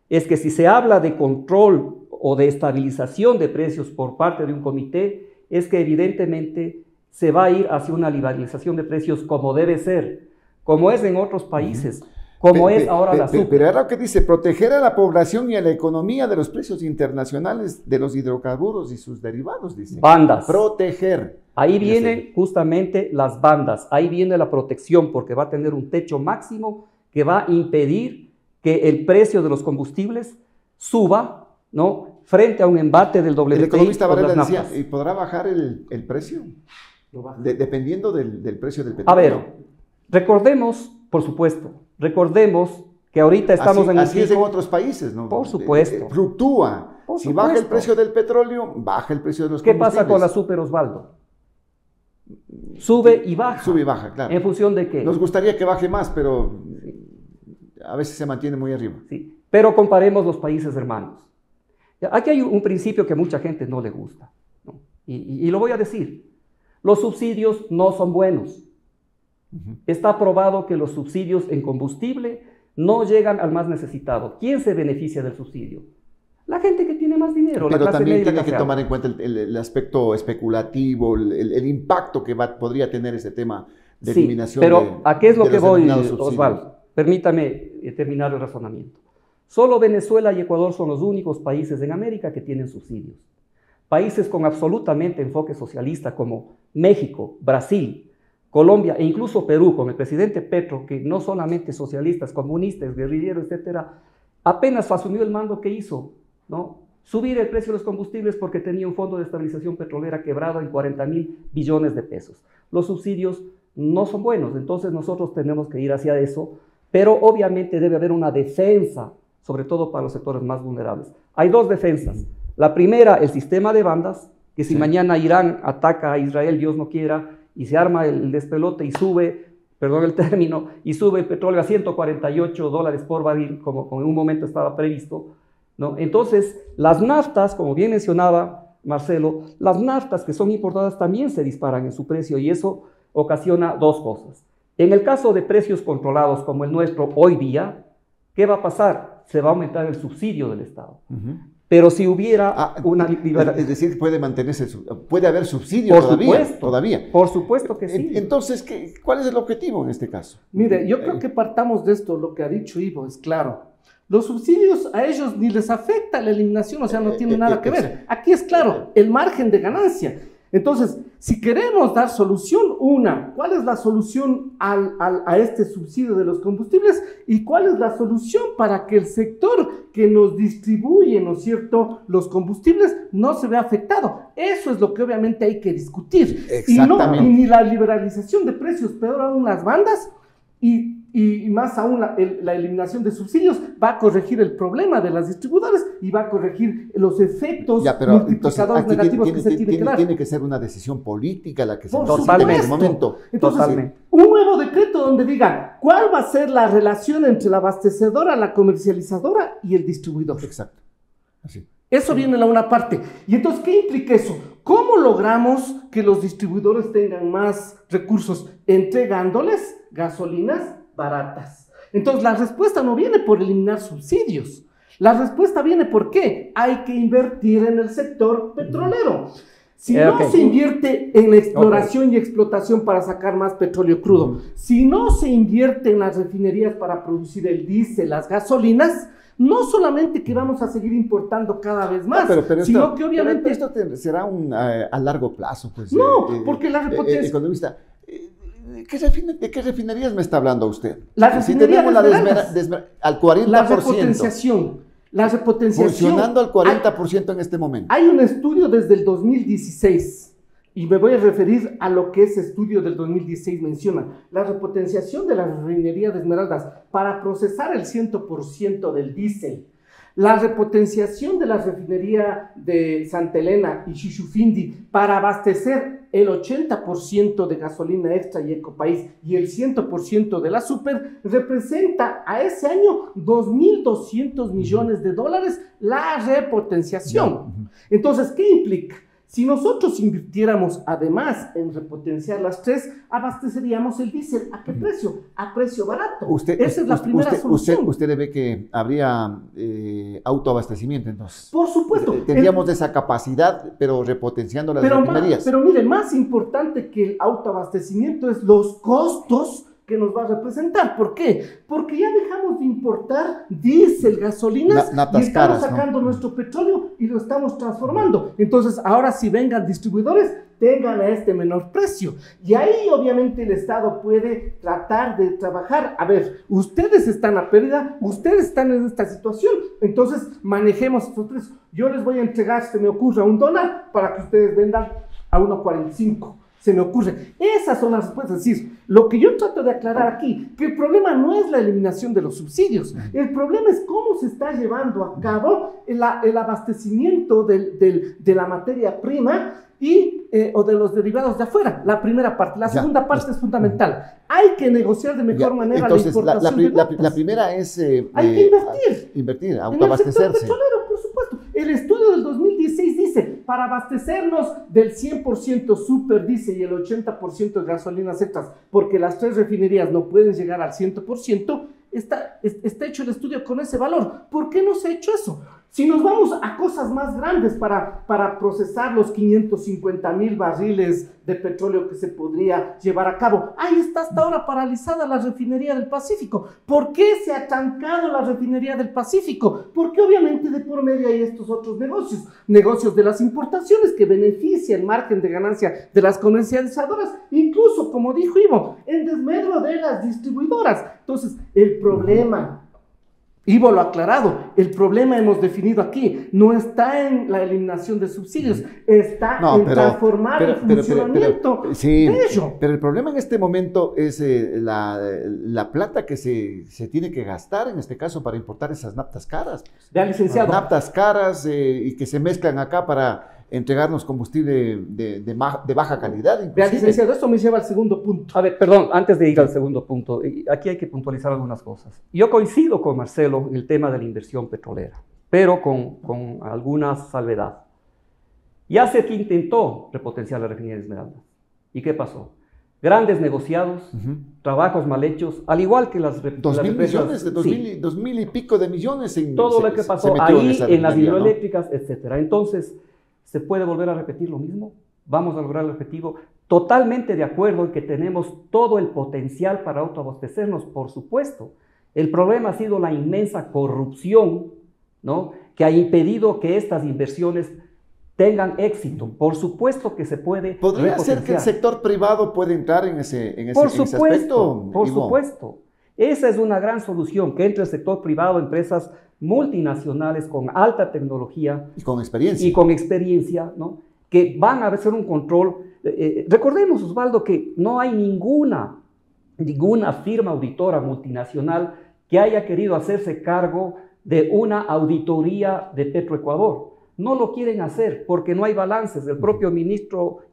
es que si se habla de control o de estabilización de precios por parte de un comité, es que evidentemente se va a ir hacia una liberalización de precios como debe ser, como es en otros países, como es ahora la azúcar. Pero ahora que dice, proteger a la población y a la economía de los precios internacionales de los hidrocarburos y sus derivados, dice. Bandas. Proteger. Ahí vienen justamente las bandas, ahí viene la protección, porque va a tener un techo máximo que va a impedir que el precio de los combustibles suba, ¿no? Frente a un embate del WTI. El economista Varela decía, ¿y podrá bajar el precio? Dependiendo del precio del petróleo. A ver, recordemos, por supuesto, recordemos que ahorita estamos en así es en otros países, ¿no? Por supuesto. Fluctúa. Si baja el precio del petróleo, baja el precio de los combustibles. ¿Qué pasa con la super, Osvaldo? Sube y baja. Sube y baja, claro. ¿En función de qué? Nos gustaría que baje más, pero a veces se mantiene muy arriba. Sí, pero comparemos los países hermanos. Aquí hay un principio que a mucha gente no le gusta, ¿no? Y lo voy a decir. Los subsidios no son buenos. Está probado que los subsidios en combustible no llegan al más necesitado. ¿Quién se beneficia del subsidio? La gente que tiene más dinero. Pero la clase también media, tiene que tomar en cuenta el aspecto especulativo, el impacto que podría tener ese tema de eliminación. Pero ¿a qué es lo que voy, Osvaldo? Permítame terminar el razonamiento. Solo Venezuela y Ecuador son los únicos países en América que tienen subsidios. Países con absolutamente enfoque socialista como México, Brasil, Colombia e incluso Perú, con el presidente Petro, que no solamente socialistas, comunistas, guerrilleros, etcétera, apenas asumió el mando, que hizo, ¿no? Subir el precio de los combustibles porque tenía un fondo de estabilización petrolera quebrado en 40.000 billones de pesos. Los subsidios no son buenos, entonces nosotros tenemos que ir hacia eso, pero obviamente debe haber una defensa, sobre todo para los sectores más vulnerables. Hay dos defensas. La primera, el sistema de bandas, que si mañana Irán ataca a Israel, Dios no quiera, y se arma el despelote y sube, perdón el término, y sube el petróleo a $148 por barril, como en un momento estaba previsto, ¿no? Entonces, las naftas, como bien mencionaba Marcelo, las naftas que son importadas también se disparan en su precio y eso ocasiona dos cosas. En el caso de precios controlados como el nuestro hoy día, ¿qué va a pasar? Se va a aumentar el subsidio del Estado. Pero si hubiera una liberalización... Es decir, puede mantenerse, puede haber subsidio todavía. Por supuesto que sí. Entonces, ¿cuál es el objetivo en este caso? Mire, yo creo que partamos de esto, lo que ha dicho Ivo, es claro. Los subsidios a ellos ni les afecta la eliminación, o sea, no tiene nada que ver. Aquí es claro, el margen de ganancia. Entonces, si queremos dar solución, ¿cuál es la solución a este subsidio de los combustibles? ¿Y cuál es la solución para que el sector que nos distribuye, ¿no es cierto?, los combustibles no se vea afectado? Eso es lo que obviamente hay que discutir. Exactamente. Y ni la liberalización de precios, peor aún las bandas, y más aún la eliminación de subsidios va a corregir el problema de las distribuidoras y va a corregir los efectos multiplicadores negativos que se tiene que dar. Tiene que ser una decisión política la que se necesita en ese momento. Entonces, un nuevo decreto donde diga cuál va a ser la relación entre la abastecedora, la comercializadora y el distribuidor. Exacto. Así. Eso viene en una parte. Y entonces, ¿qué implica eso? ¿Cómo logramos que los distribuidores tengan más recursos? Entregándoles gasolinas baratas. Entonces, la respuesta no viene por eliminar subsidios. La respuesta viene por qué hay que invertir en el sector petrolero. Si no se invierte en la exploración y explotación para sacar más petróleo crudo, si no se invierte en las refinerías para producir el diésel, las gasolinas, no solamente que vamos a seguir importando cada vez más, sino que obviamente... Pero esto será a largo plazo. Pues, porque la repotencia... Economista, ¿de qué refinerías me está hablando usted? La refinería al 40%. La repotenciación. Funcionando al 40% en este momento. Hay un estudio desde el 2016, y me voy a referir a lo que ese estudio del 2016 menciona. La repotenciación de la refinería de Esmeraldas para procesar el 100% del diésel. La repotenciación de la refinería de Santa Elena y Xixufindi para abastecer el 80% de gasolina extra y Ecopaís y el 100% de la Super representa a ese año 2.200 millones de dólares la repotenciación. Entonces, ¿qué implica? Si nosotros invirtiéramos además en repotenciar las tres, abasteceríamos el diésel. ¿A qué precio? A precio barato. Esa es la primera solución. ¿Usted ve que habría autoabastecimiento entonces? Por supuesto. Tendríamos esa capacidad, pero repotenciando las refinerías. Pero mire, más importante que el autoabastecimiento es los costos que nos va a representar. ¿Por qué? Porque ya dejamos de importar diésel, gasolinas y estamos sacando nuestro petróleo y lo estamos transformando. Entonces, ahora si vengan distribuidores, tengan a este menor precio. Y ahí obviamente el Estado puede tratar de trabajar. A ver, ustedes están a pérdida, ustedes están en esta situación, entonces manejemos estos precios. Yo les voy a entregar, se me ocurre, $1 para que ustedes vendan a 1.45. Se me ocurre. Esas son las respuestas. Es decir, lo que yo trato de aclarar aquí, que el problema no es la eliminación de los subsidios, el problema es cómo se está llevando a cabo el abastecimiento de la materia prima o de los derivados de afuera. La primera parte. La segunda parte es fundamental. Hay que negociar de mejor manera la importación de notas. La primera es... hay que invertir, autoabastecerse. En el sector petrolero, por supuesto. El estudio del 2016 dice, para abastecernos del 100% super diésel y el 80% de gasolinas extras, porque las tres refinerías no pueden llegar al 100%, está hecho el estudio con ese valor. ¿Por qué no se ha hecho eso? Si nos vamos a cosas más grandes para procesar los 550,000 barriles de petróleo que se podría llevar a cabo, ahí está hasta ahora paralizada la refinería del Pacífico. ¿Por qué se ha trancado la refinería del Pacífico? Porque obviamente de por medio hay estos otros negocios de las importaciones que beneficia el margen de ganancia de las comercializadoras, incluso, como dijo Ivo, en desmedro de las distribuidoras. Entonces, el problema... Ivo lo ha aclarado, el problema hemos definido aquí, no está en la eliminación de subsidios, está en transformar el funcionamiento de ello. Pero el problema en este momento es la plata que se tiene que gastar, en este caso, para importar esas naftas caras. Ya, licenciado. Naftas caras y que se mezclan acá para entregarnos combustible de baja calidad. Ya, licenciado, esto me lleva al segundo punto. A ver, perdón, antes de ir al segundo punto, aquí hay que puntualizar algunas cosas. Yo coincido con Marcelo en el tema de la inversión petrolera, pero con alguna salvedad. Ya se intentó repotenciar la refinería de Esmeraldas. ¿Y qué pasó? Grandes negociados, trabajos mal hechos, al igual que las 2.000 millones, 2.000 y pico de millones. Todo lo que pasó ahí en las hidroeléctricas, etcétera. Entonces, ¿se puede volver a repetir lo mismo? ¿Vamos a lograr el objetivo? Totalmente de acuerdo en que tenemos todo el potencial para autoabastecernos, por supuesto. El problema ha sido la inmensa corrupción, ¿no?, que ha impedido que estas inversiones tengan éxito. Por supuesto que se puede. ¿Podría ser que el sector privado puede entrar en ese aspecto? Por supuesto. Esa es una gran solución, que entre el sector privado, empresas multinacionales con alta tecnología. Y con experiencia. Y con experiencia, ¿no? Que van a hacer un control. Recordemos, Osvaldo, que no hay ninguna firma auditora multinacional que haya querido hacerse cargo de una auditoría de Petroecuador. No lo quieren hacer porque no hay balances. El propio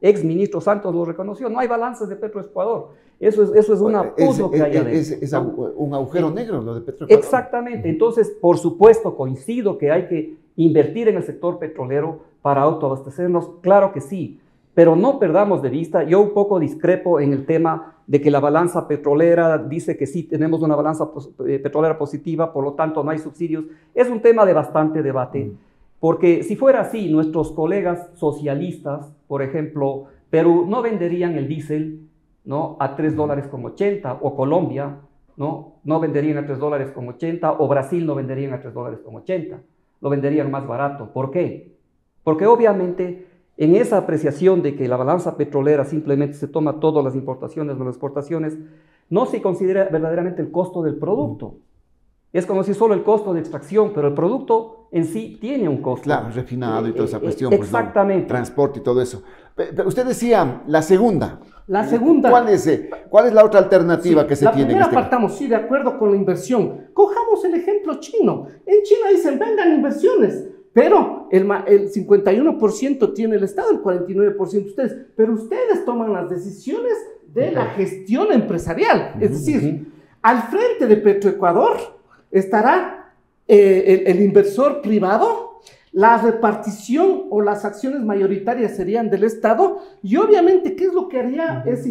ex-ministro Santos lo reconoció. No hay balances de Petroecuador. Eso es un abuso que hay adentro. Es un agujero negro lo de Petroecuador. Exactamente. Entonces, por supuesto, coincido que hay que invertir en el sector petrolero para autoabastecernos. Claro que sí. Pero no perdamos de vista, yo un poco discrepo en el tema de que la balanza petrolera dice que sí tenemos una balanza petrolera positiva, por lo tanto no hay subsidios. Es un tema de bastante debate, porque si fuera así, nuestros colegas socialistas, por ejemplo, Perú, no venderían el diésel, ¿no?, a $3.80, o Colombia, no venderían a $3.80, o Brasil no venderían a $3.80, lo venderían más barato. ¿Por qué? Porque obviamente en esa apreciación de que la balanza petrolera simplemente se toma todas las importaciones o las exportaciones, no se considera verdaderamente el costo del producto. Es como si solo el costo de extracción, pero el producto en sí tiene un costo. Claro, refinado y toda esa cuestión. Exactamente. Pues, ¿no? Transporte y todo eso. Pero usted decía, la segunda. La segunda. ¿Cuál es la otra alternativa que se tiene? La primera partamos, sí, de acuerdo con la inversión. Cojamos el ejemplo chino. En China dicen, vengan inversiones. Pero el 51% tiene el Estado, el 49% ustedes. Pero ustedes toman las decisiones de la gestión empresarial. Es decir, al frente de Petroecuador estará el inversor privado, la repartición o las acciones mayoritarias serían del Estado, y obviamente, ¿qué es lo que haría ese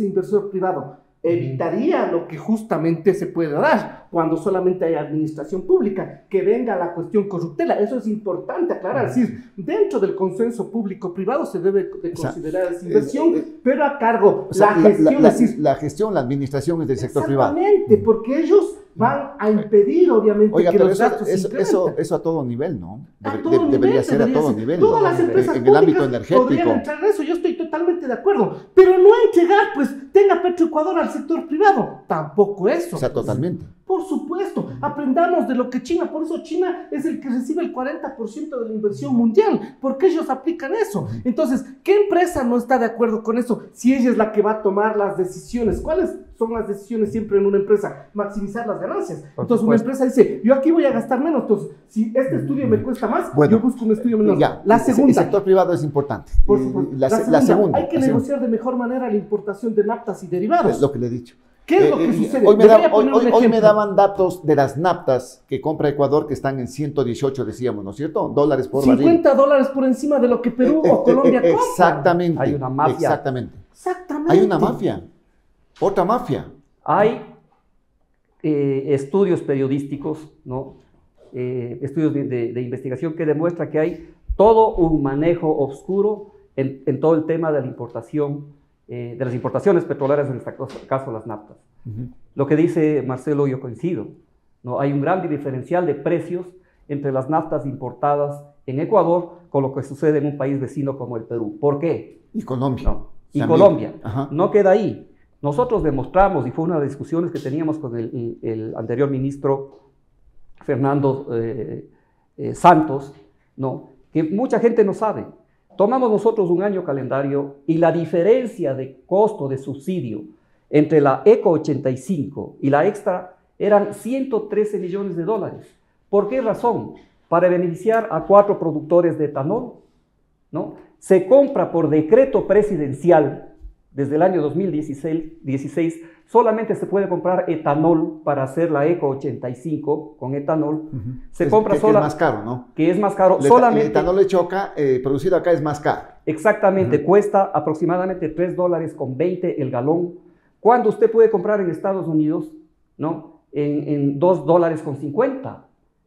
inversor privado? Evitaría lo que justamente se puede dar cuando solamente hay administración pública, que venga la cuestión corruptela. Eso es importante aclarar. Es decir, dentro del consenso público-privado se debe de considerar esa inversión, pero a cargo la gestión, la administración es del sector privado. Exactamente, porque ellos van a impedir, obviamente, que los gastos se incrementen. Eso a todo nivel, ¿no? Debería ser a todo nivel. Todas las empresas en el ámbito energético podrían entrar en eso, yo estoy totalmente de acuerdo. Pero no entregar, pues, tenga Petroecuador al sector privado. Tampoco eso. O sea, totalmente. Por supuesto, aprendamos de lo que China, por eso China es el que recibe el 40% de la inversión mundial, porque ellos aplican eso. Entonces, ¿qué empresa no está de acuerdo con eso si ella es la que va a tomar las decisiones? ¿Cuáles son las decisiones siempre en una empresa? Maximizar las ganancias. Entonces, una empresa dice, yo aquí voy a gastar menos, entonces, si este estudio me cuesta más, yo busco un estudio menor. La segunda. El sector privado es importante. Por supuesto. La segunda. Hay que negociar de mejor manera la importación de naftas y derivados. Es lo que le he dicho. ¿Qué es lo que sucede? Hoy me daban datos de las naftas que compra Ecuador, que están en 118, decíamos, ¿no es cierto? $1 por barril. $50 por encima de lo que Perú o Colombia compran. Exactamente. Hay una mafia. Exactamente. Hay una mafia. Otra mafia. Hay estudios periodísticos, ¿no? Estudios de investigación que demuestran que hay todo un manejo oscuro en todo el tema de la importación, de las importaciones petroleras, en este caso las naftas. Lo que dice Marcelo, yo coincido, ¿no? Hay un gran diferencial de precios entre las naftas importadas en Ecuador con lo que sucede en un país vecino como el Perú. ¿Por qué? Y Colombia. No. Y Colombia. No queda ahí. Nosotros demostramos, y fue una de las discusiones que teníamos con el anterior ministro Fernando Santos, ¿no?, que mucha gente no sabe. Tomamos nosotros un año calendario y la diferencia de costo de subsidio entre la ECO 85 y la Extra eran $113 millones. ¿Por qué razón? Para beneficiar a 4 productores de etanol, ¿no? Se compra por decreto presidencial desde el año 2016, solamente se puede comprar etanol para hacer la ECO 85 con etanol. Se compra que es más caro, ¿no? Que es más caro. El etanol hecho acá, producido acá, es más caro. Exactamente, cuesta aproximadamente $3.20 el galón, cuando usted puede comprar en Estados Unidos, ¿no?, en $2.50.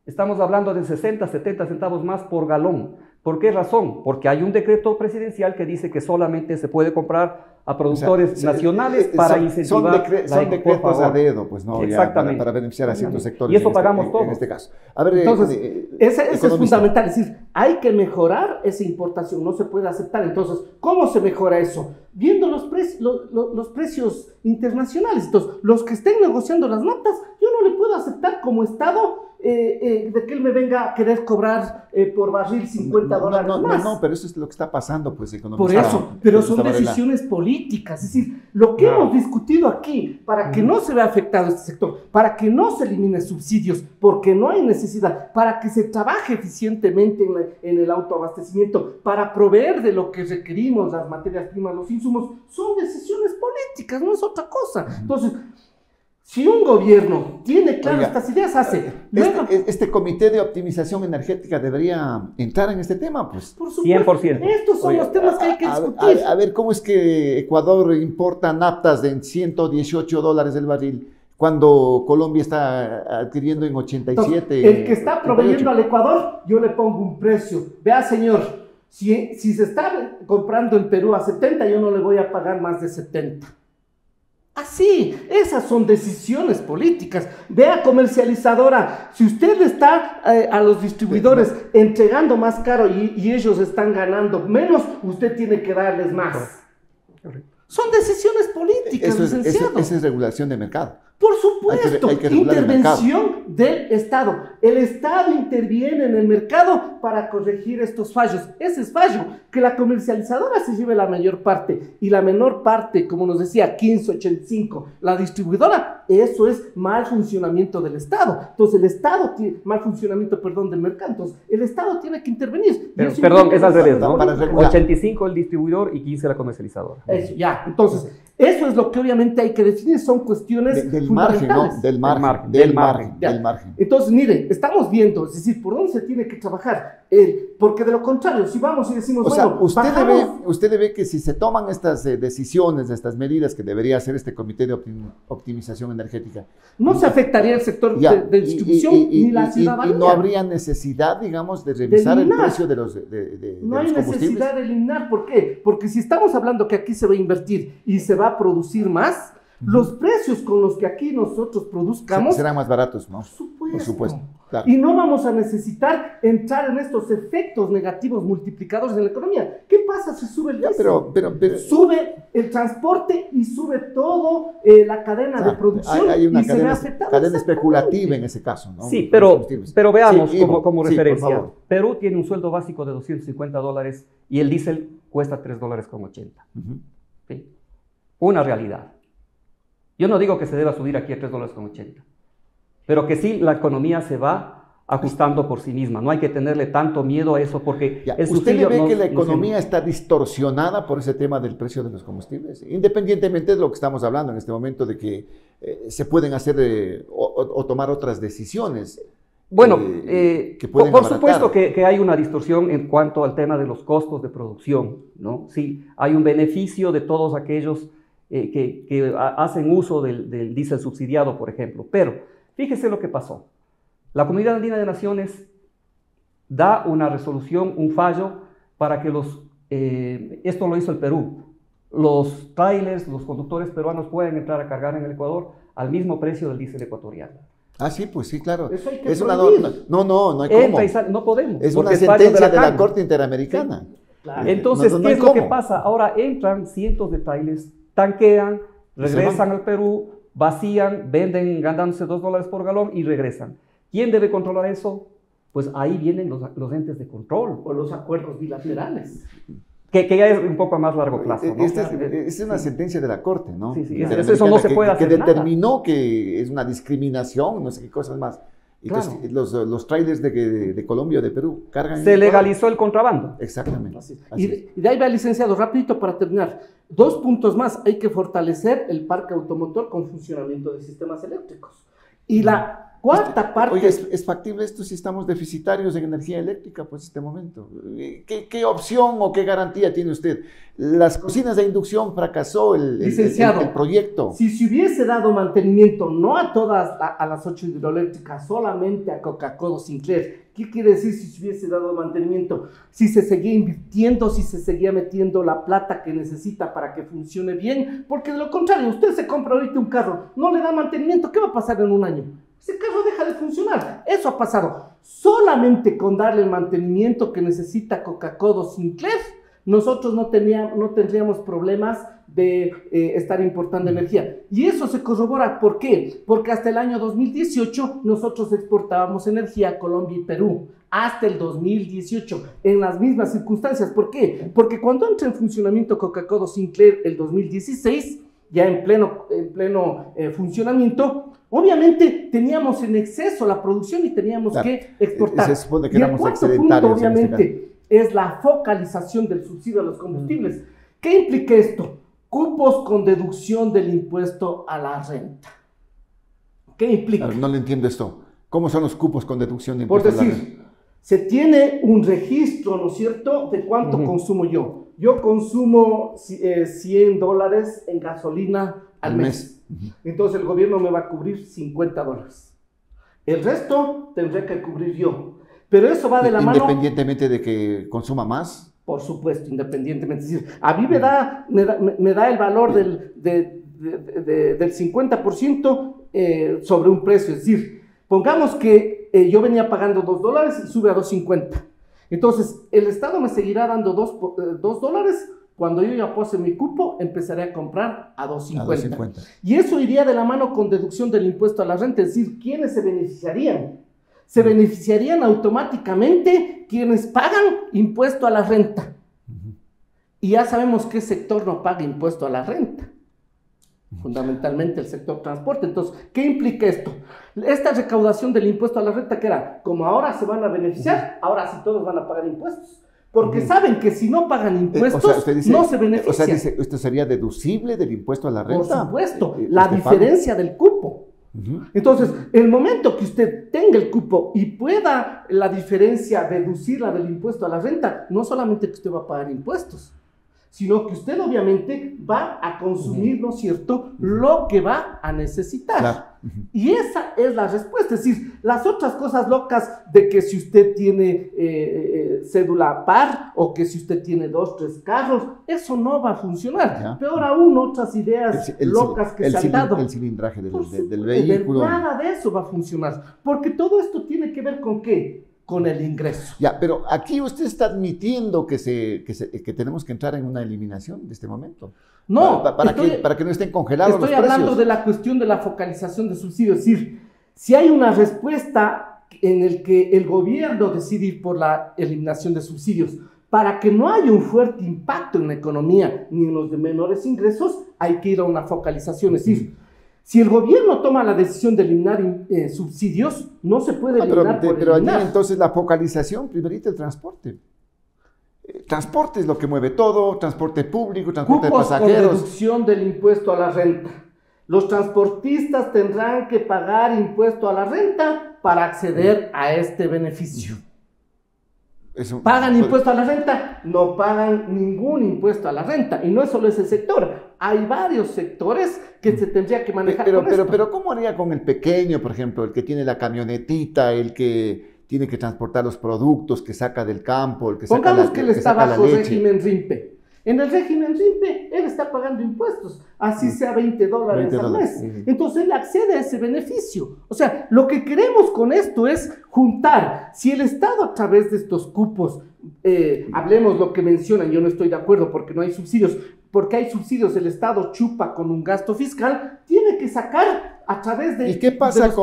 Estamos hablando de 60, 70 centavos más por galón. ¿Por qué razón? Porque hay un decreto presidencial que dice que solamente se puede comprar a productores nacionales para incentivar son decretos a dedo, pues no, exactamente, para beneficiar a ciertos sectores. Y eso pagamos todos. En este caso. A ver, entonces, ese es fundamental, es decir, hay que mejorar esa importación, no se puede aceptar. Entonces, ¿cómo se mejora eso? Viendo los precios internacionales. Entonces, los que estén negociando las notas, yo no le puedo aceptar como Estado de que él me venga a querer cobrar por barril $50 más. No, pero eso es lo que está pasando, pues, economista. Por eso, pero son decisiones políticas. Es decir, lo que hemos discutido aquí, para que no se vea afectado este sector, para que no se eliminen subsidios, porque no hay necesidad, para que se trabaje eficientemente en el autoabastecimiento, para proveer de lo que requerimos, las materias primas, los insumos, son decisiones políticas, no es otra cosa. Entonces, si un gobierno tiene claras estas ideas, hace. Este comité de optimización energética debería entrar en este tema, pues. Por supuesto. 100%. Estos son los temas que hay que discutir. A ver, ¿cómo es que Ecuador importa naftas en $118 el barril cuando Colombia está adquiriendo en 87? Entonces, el que está proveyendo al Ecuador, yo le pongo un precio. Vea, señor, si se está comprando en Perú a 70, yo no le voy a pagar más de 70. Así, esas son decisiones políticas. Vea, comercializadora, si usted le está a los distribuidores entregando más caro y ellos están ganando menos, usted tiene que darles más. Son decisiones políticas, licenciado. Esa es regulación de mercado. Por supuesto, hay que intervención del Estado. El Estado interviene en el mercado para corregir estos fallos. Ese es fallo, que la comercializadora se lleve la mayor parte y la menor parte, como nos decía, 15.85, la distribuidora, eso es mal funcionamiento del Estado. Entonces, el Estado tiene mal funcionamiento, del mercado. Entonces, el Estado tiene que intervenir. Perdón, es al revés, ¿no? 85 el distribuidor y 15 la comercializadora. Eso, ya. Entonces, eso es lo que obviamente hay que definir, son cuestiones del margen, ¿no? Del margen. Entonces, mire, estamos viendo, es decir, por dónde se tiene que trabajar, porque de lo contrario, si vamos y decimos, usted ve que si se toman estas decisiones, estas medidas que debería hacer este comité de optimización energética, no se afectaría el sector de distribución ni la ciudadanía. Y no habría necesidad, digamos, de revisar el precio de los combustibles. No hay necesidad de eliminar, ¿por qué? Porque si estamos hablando que aquí se va a invertir y se va a producir más, los precios con los que aquí nosotros produzcamos serán más baratos, ¿no? Por supuesto. Claro. Y no vamos a necesitar entrar en estos efectos negativos multiplicadores de la economía. ¿Qué pasa si sube el diésel? Pero sube el transporte y sube todo la cadena de producción. Hay una cadena especulativa en ese caso, ¿no? Sí, pero veamos como referencia. Perú tiene un sueldo básico de $250 y el diésel cuesta $3.80. ¿Sí? Una realidad. Yo no digo que se deba subir aquí a $3.80, pero que sí la economía se va ajustando por sí misma. No hay que tenerle tanto miedo a eso porque ¿Usted le ve que la economía está distorsionada por ese tema del precio de los combustibles? Independientemente de lo que estamos hablando en este momento de que se pueden hacer o tomar otras decisiones. Bueno, por supuesto que hay una distorsión en cuanto al tema de los costos de producción, ¿no? Sí, hay un beneficio de todos aquellos que hacen uso del diésel subsidiado, por ejemplo. Pero fíjese lo que pasó. La Comunidad Andina de Naciones da una resolución, un fallo, para que esto lo hizo el Perú, los trailers, los conductores peruanos pueden entrar a cargar en el Ecuador al mismo precio del diésel ecuatoriano. Ah, sí, pues sí, claro. Eso hay que no hay cómo. No podemos. Es una sentencia de la Corte Interamericana. Sí. Claro. Entonces, ¿qué es lo que pasa? Ahora entran cientos de trailers, tanquean, regresan al Perú, vacían, venden ganándose $2 por galón y regresan. ¿Quién debe controlar eso? Pues ahí vienen los entes de control. O los acuerdos bilaterales. Que ya es un poco a más largo plazo, ¿no? Esta es una sentencia de la Corte, ¿no? Sí, eso no se puede hacer que determinó que es una discriminación, no sé qué cosas más. Entonces, claro. los trailers de Colombia o de Perú cargan... Se legalizó el contrabando. Exactamente. Y de ahí va, licenciado, rapidito para terminar. 2 puntos más. Hay que fortalecer el parque automotor con funcionamiento de sistemas eléctricos. Y la Cuarta parte. Oiga, ¿es factible esto si estamos deficitarios en energía eléctrica, pues, en este momento? ¿Qué opción o qué garantía tiene usted? Las cocinas de inducción fracasó el proyecto. Si se hubiese dado mantenimiento, no a todas, a las 8 hidroeléctricas, solamente a Coca-Cola Sinclair. ¿Qué quiere decir si se hubiese dado mantenimiento? Si se seguía invirtiendo, si se seguía metiendo la plata que necesita para que funcione bien, porque de lo contrario, usted se compra ahorita un carro, no le da mantenimiento, ¿qué va a pasar en un año? Ese carro deja de funcionar. Eso ha pasado. Solamente con darle el mantenimiento que necesita Coca-Cola Sinclair, nosotros no tendríamos problemas de estar importando energía. Y eso se corrobora. ¿Por qué? Porque hasta el año 2018 nosotros exportábamos energía a Colombia y Perú. Hasta el 2018, en las mismas circunstancias. ¿Por qué? Porque cuando entra en funcionamiento Coca-Cola Sinclair el 2016, ya en pleno funcionamiento, obviamente teníamos en exceso la producción y teníamos que exportar. Se supone que y éramos el cuarto excedentarios. punto, obviamente, es la focalización del subsidio a los combustibles. ¿Qué implica esto? Cupos con deducción del impuesto a la renta. ¿Qué implica? No le entiendo esto. ¿Cómo son los cupos con deducción de Por impuestos a la decir, renta? se tiene un registro, ¿no es cierto?, de cuánto consumo yo. Yo consumo $100 en gasolina al mes. Entonces el gobierno me va a cubrir $50. El resto tendré que cubrir yo. Pero eso va de la mano. Independientemente de que consuma más. Por supuesto, independientemente. Es decir, a mí me da el valor del 50% sobre un precio. Es decir, pongamos que yo venía pagando $2 y sube a $2.50. Entonces, el Estado me seguirá dando $2. Cuando yo ya pose mi cupo, empezaré a comprar a $2.50. Y eso iría de la mano con deducción del impuesto a la renta. Es decir, ¿quiénes se beneficiarían? Se beneficiarían automáticamente quienes pagan impuesto a la renta. Y ya sabemos qué sector no paga impuesto a la renta. Fundamentalmente el sector transporte. Entonces, ¿qué implica esto? Esta recaudación del impuesto a la renta, que era, como ahora se van a beneficiar, ahora sí todos van a pagar impuestos. Porque saben que si no pagan impuestos, no se benefician. O sea, dice, ¿esto sería deducible del impuesto a la renta? Por supuesto, la diferencia del cupo. Entonces, el momento que usted tenga el cupo y pueda la diferencia deducirla del impuesto a la renta, no solamente que usted va a pagar impuestos, sino que usted obviamente va a consumir, ¿no es cierto?, lo que va a necesitar. Claro. Y esa es la respuesta. Es decir, las otras cosas locas de que si usted tiene cédula par o que si usted tiene 2, 3 carros, eso no va a funcionar. ¿Ya? Peor aún, otras ideas locas que se han dado. El cilindraje del vehículo. Nada de eso va a funcionar. Porque todo esto tiene que ver con ¿qué? Con el ingreso. Ya, pero aquí usted está admitiendo que tenemos que entrar en una eliminación de este momento. No. Para que no estén congelados los precios. Estoy hablando de la cuestión de la focalización de subsidios. Es decir, si hay una respuesta en el que el gobierno decide ir por la eliminación de subsidios, para que no haya un fuerte impacto en la economía ni en los de menores ingresos, hay que ir a una focalización. Es decir, si el gobierno toma la decisión de eliminar subsidios, no se puede eliminar pero allí entonces la focalización, primerito el transporte. Transporte es lo que mueve todo, transporte público, transporte cupos de pasajeros. Con deducción del impuesto a la renta. Los transportistas tendrán que pagar impuesto a la renta para acceder a este beneficio. ¿Pagan impuesto a la renta? No pagan ningún impuesto a la renta. Y no es solo ese sector. Hay varios sectores que se tendría que manejar pero ¿cómo haría con el pequeño, por ejemplo, el que tiene la camionetita, el que tiene que transportar los productos que saca del campo, el que saca Pongamos que él está bajo régimen RIMPE. En el régimen RIMPE, él está pagando impuestos, así sea $20 al mes. Entonces, él accede a ese beneficio. O sea, lo que queremos con esto es juntar. Si el Estado, a través de estos cupos, hablemos lo que mencionan, yo no estoy de acuerdo porque no hay subsidios, porque hay subsidios, el Estado chupa con un gasto fiscal, tiene que sacar a través de... ¿Y qué pasa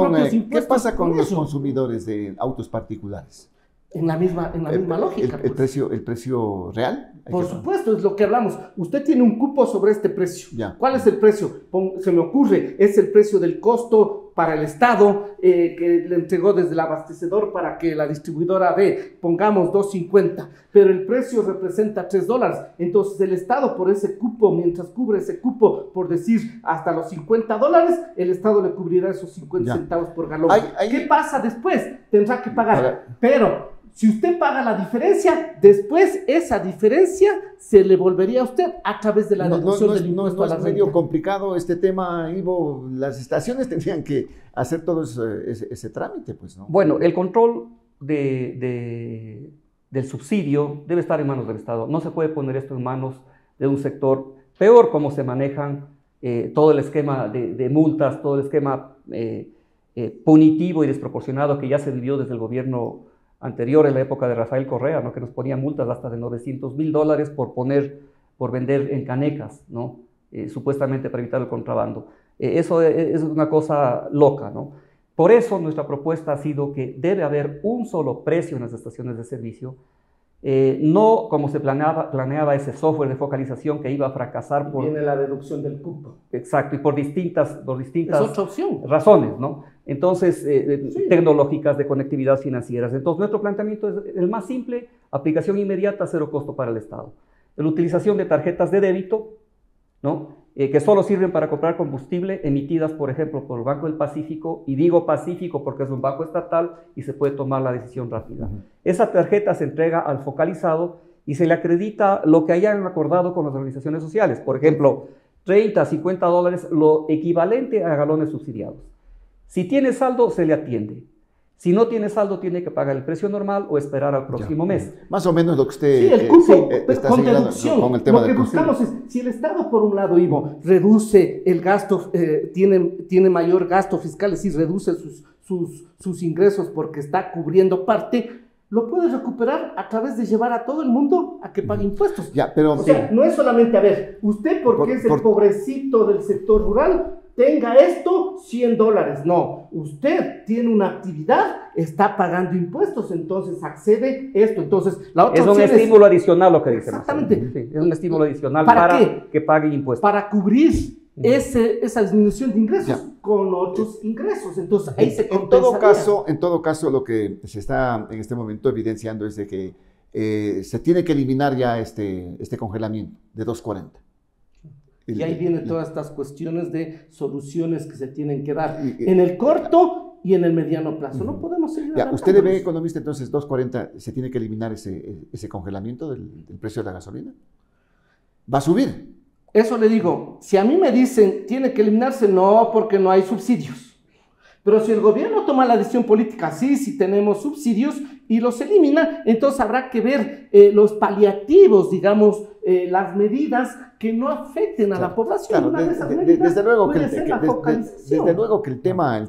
con los consumidores de autos particulares? En la misma lógica. ¿El precio real? Por supuesto, es lo que hablamos. Usted tiene un cupo sobre este precio. Ya. ¿Cuál es el precio? Se me ocurre, es el precio del costo para el Estado, que le entregó desde el abastecedor para que la distribuidora B pongamos 2.50, pero el precio representa $3. Entonces el Estado por ese cupo, mientras cubre ese cupo, por decir hasta los $50, el Estado le cubrirá esos 50 centavos por galón. ¿Qué pasa después? Tendrá que pagar. Pero si usted paga la diferencia, después esa diferencia se le volvería a usted a través de la deducción del impuesto a la renta. Es medio complicado este tema, Ivo. Las estaciones tendrían que hacer todo ese trámite, pues, ¿no? Bueno, el control del subsidio debe estar en manos del Estado. No se puede poner esto en manos de un sector. Peor como se manejan todo el esquema de multas, todo el esquema punitivo y desproporcionado que ya se vivió desde el gobierno anterior, en la época de Rafael Correa, ¿no? Que nos ponían multas hasta de $900,000 por vender en canecas, ¿no? Supuestamente para evitar el contrabando. Eso es una cosa loca, ¿no? Por eso nuestra propuesta ha sido que debe haber un solo precio en las estaciones de servicio, no como se planeaba ese software de focalización que iba a fracasar por... Viene la deducción del cupo. Exacto, y por distintas es otra opción. Razones, ¿no? Entonces, tecnológicas, de conectividad financieras. Entonces, nuestro planteamiento es el más simple: aplicación inmediata, cero costo para el Estado. La utilización de tarjetas de débito, ¿no? Que solo sirven para comprar combustible, emitidas, por ejemplo, por el Banco del Pacífico, y digo Pacífico porque es un banco estatal y se puede tomar la decisión rápida. Esa tarjeta se entrega al focalizado y se le acredita lo que hayan acordado con las organizaciones sociales, por ejemplo, $30, $50, lo equivalente a galones subsidiados. Si tiene saldo, se le atiende. Si no tiene saldo, tiene que pagar el precio normal o esperar al próximo mes. Más o menos lo que usted sí, el cupo, está con deducción. Con el tema lo que buscamos es, si el Estado, por un lado, Ivo, reduce el gasto, tiene mayor gasto fiscal, es decir, reduce sus ingresos porque está cubriendo parte, lo puede recuperar a través de llevar a todo el mundo a que pague impuestos. Pero, o sea, no es solamente, a ver, usted porque es el pobrecito del sector rural, tenga esto, $100. No, usted tiene una actividad, está pagando impuestos, entonces accede esto. Entonces, la otra opción es un estímulo adicional lo que dice. Exactamente. Sí, es un estímulo adicional para que pague impuestos. Para cubrir esa disminución de ingresos con otros ingresos. Entonces, ahí se compensaría. En todo caso, lo que se está en este momento evidenciando es de que se tiene que eliminar ya este congelamiento de 2.40. Y ahí vienen todas estas cuestiones de soluciones que se tienen que dar en el corto y en el mediano plazo. No podemos seguir adelantando. ¿Usted ve, economista, entonces 2.40, se tiene que eliminar ese congelamiento del precio de la gasolina? ¿Va a subir? Eso le digo, si a mí me dicen tiene que eliminarse, no, porque no hay subsidios. Pero si el gobierno toma la decisión política, sí, si tenemos subsidios y los elimina, entonces habrá que ver los paliativos, digamos, las medidas que no afecten a la población. Desde luego que el tema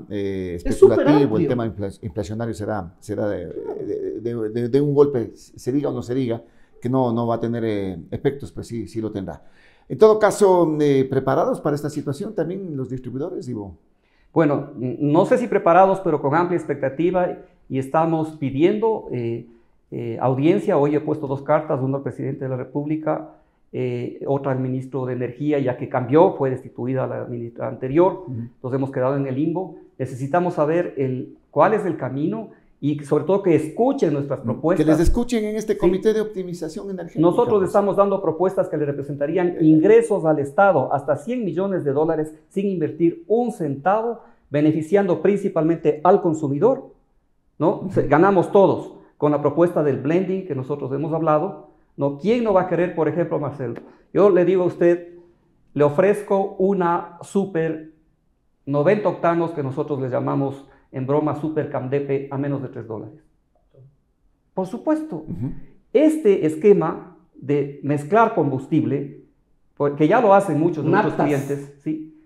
especulativo, el tema inflacionario será de un golpe, se diga o no se diga, que no va a tener efectos, pues sí lo tendrá. En todo caso, ¿preparados para esta situación también los distribuidores, Ivo? Bueno, no sé si preparados, pero con amplia expectativa, y estamos pidiendo audiencia. Hoy he puesto 2 cartas, una al presidente de la República, otra al ministro de Energía, ya que cambió, fue destituida la ministra anterior, nos hemos quedado en el limbo. Necesitamos saber cuál es el camino y sobre todo que escuchen nuestras propuestas. Que les escuchen en este comité de optimización energética. Nosotros estamos dando propuestas que le representarían ingresos al Estado hasta $100 millones sin invertir un centavo, beneficiando principalmente al consumidor, ¿no? Ganamos todos con la propuesta del blending que nosotros hemos hablado, ¿no? ¿Quién no va a querer, por ejemplo, Marcelo? Yo le digo a usted, le ofrezco una super 90 octanos que nosotros le llamamos en broma Super Camdepe a menos de $3. Por supuesto, este esquema de mezclar combustible, porque ya lo hacen muchos de nuestros clientes, ¿sí?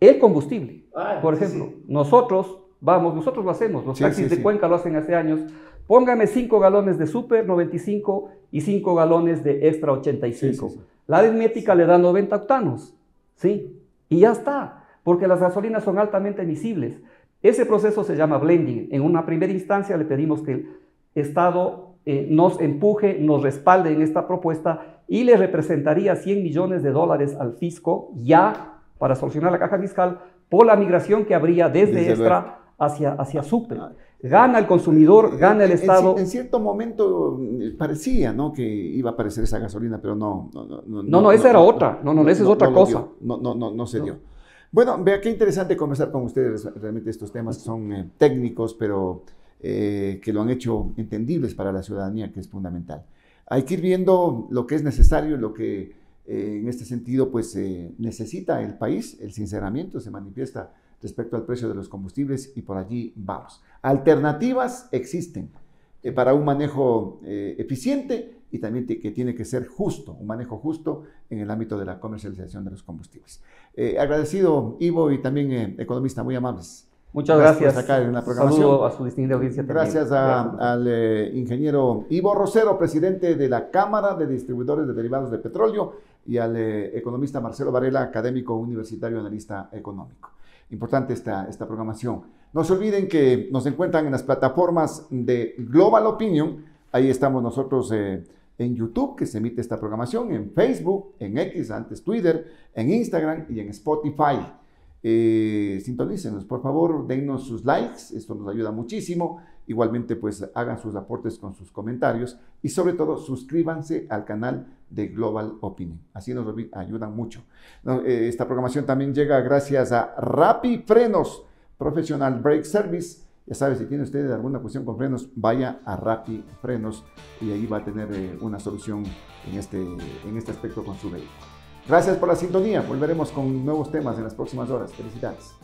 El combustible, por ejemplo, nosotros lo hacemos, los taxis de Cuenca lo hacen hace años. Póngame 5 galones de Super 95 y 5 galones de Extra 85. La aritmética le da 90 octanos, ¿sí? Y ya está, porque las gasolinas son altamente emisibles. Ese proceso se llama blending. En una primera instancia le pedimos que el Estado nos empuje, nos respalde en esta propuesta y le representaría $100 millones al fisco ya para solucionar la caja fiscal, por la migración que habría desde Extra hacia Super. Gana el consumidor, gana el Estado. En cierto momento parecía, ¿no?, que iba a aparecer esa gasolina, pero no. No, esa era otra. No, esa es otra cosa. No se dio. Bueno, vea qué interesante conversar con ustedes. Realmente estos temas son técnicos, pero que lo han hecho entendibles para la ciudadanía, que es fundamental. Hay que ir viendo lo que es necesario, lo que en este sentido pues necesita el país. El sinceramiento se manifiesta respecto al precio de los combustibles y por allí vamos. Alternativas existen para un manejo eficiente y también que tiene que ser justo, un manejo justo en el ámbito de la comercialización de los combustibles. Agradecido, Ivo, y también economista, muy amables. Muchas gracias. Por acá en la programación. Saludo a su distinguida audiencia también. Gracias al ingeniero Ivo Rosero, presidente de la Cámara de Distribuidores de Derivados de Petróleo, y al economista Marcelo Varela, académico universitario, analista económico. Importante esta programación. No se olviden que nos encuentran en las plataformas de Global Opinion. Ahí estamos nosotros en YouTube, que se emite esta programación, en Facebook, en X, antes Twitter, en Instagram y en Spotify. Sintonícenos, por favor, dennos sus likes, esto nos ayuda muchísimo. Igualmente, pues hagan sus aportes con sus comentarios y sobre todo suscríbanse al canal de Global Opinion, así nos ayudan mucho. Esta programación también llega gracias a Rappi Frenos Professional Brake Service. Ya sabe, si tiene usted alguna cuestión con frenos, vaya a Rappi Frenos y ahí va a tener una solución en este aspecto con su vehículo. Gracias por la sintonía. Volveremos con nuevos temas en las próximas horas. Felicidades.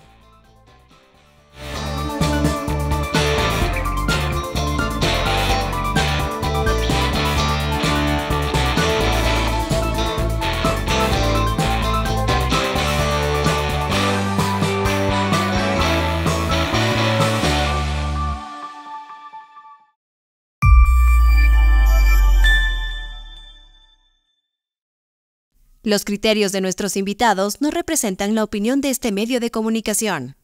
Los criterios de nuestros invitados no representan la opinión de este medio de comunicación.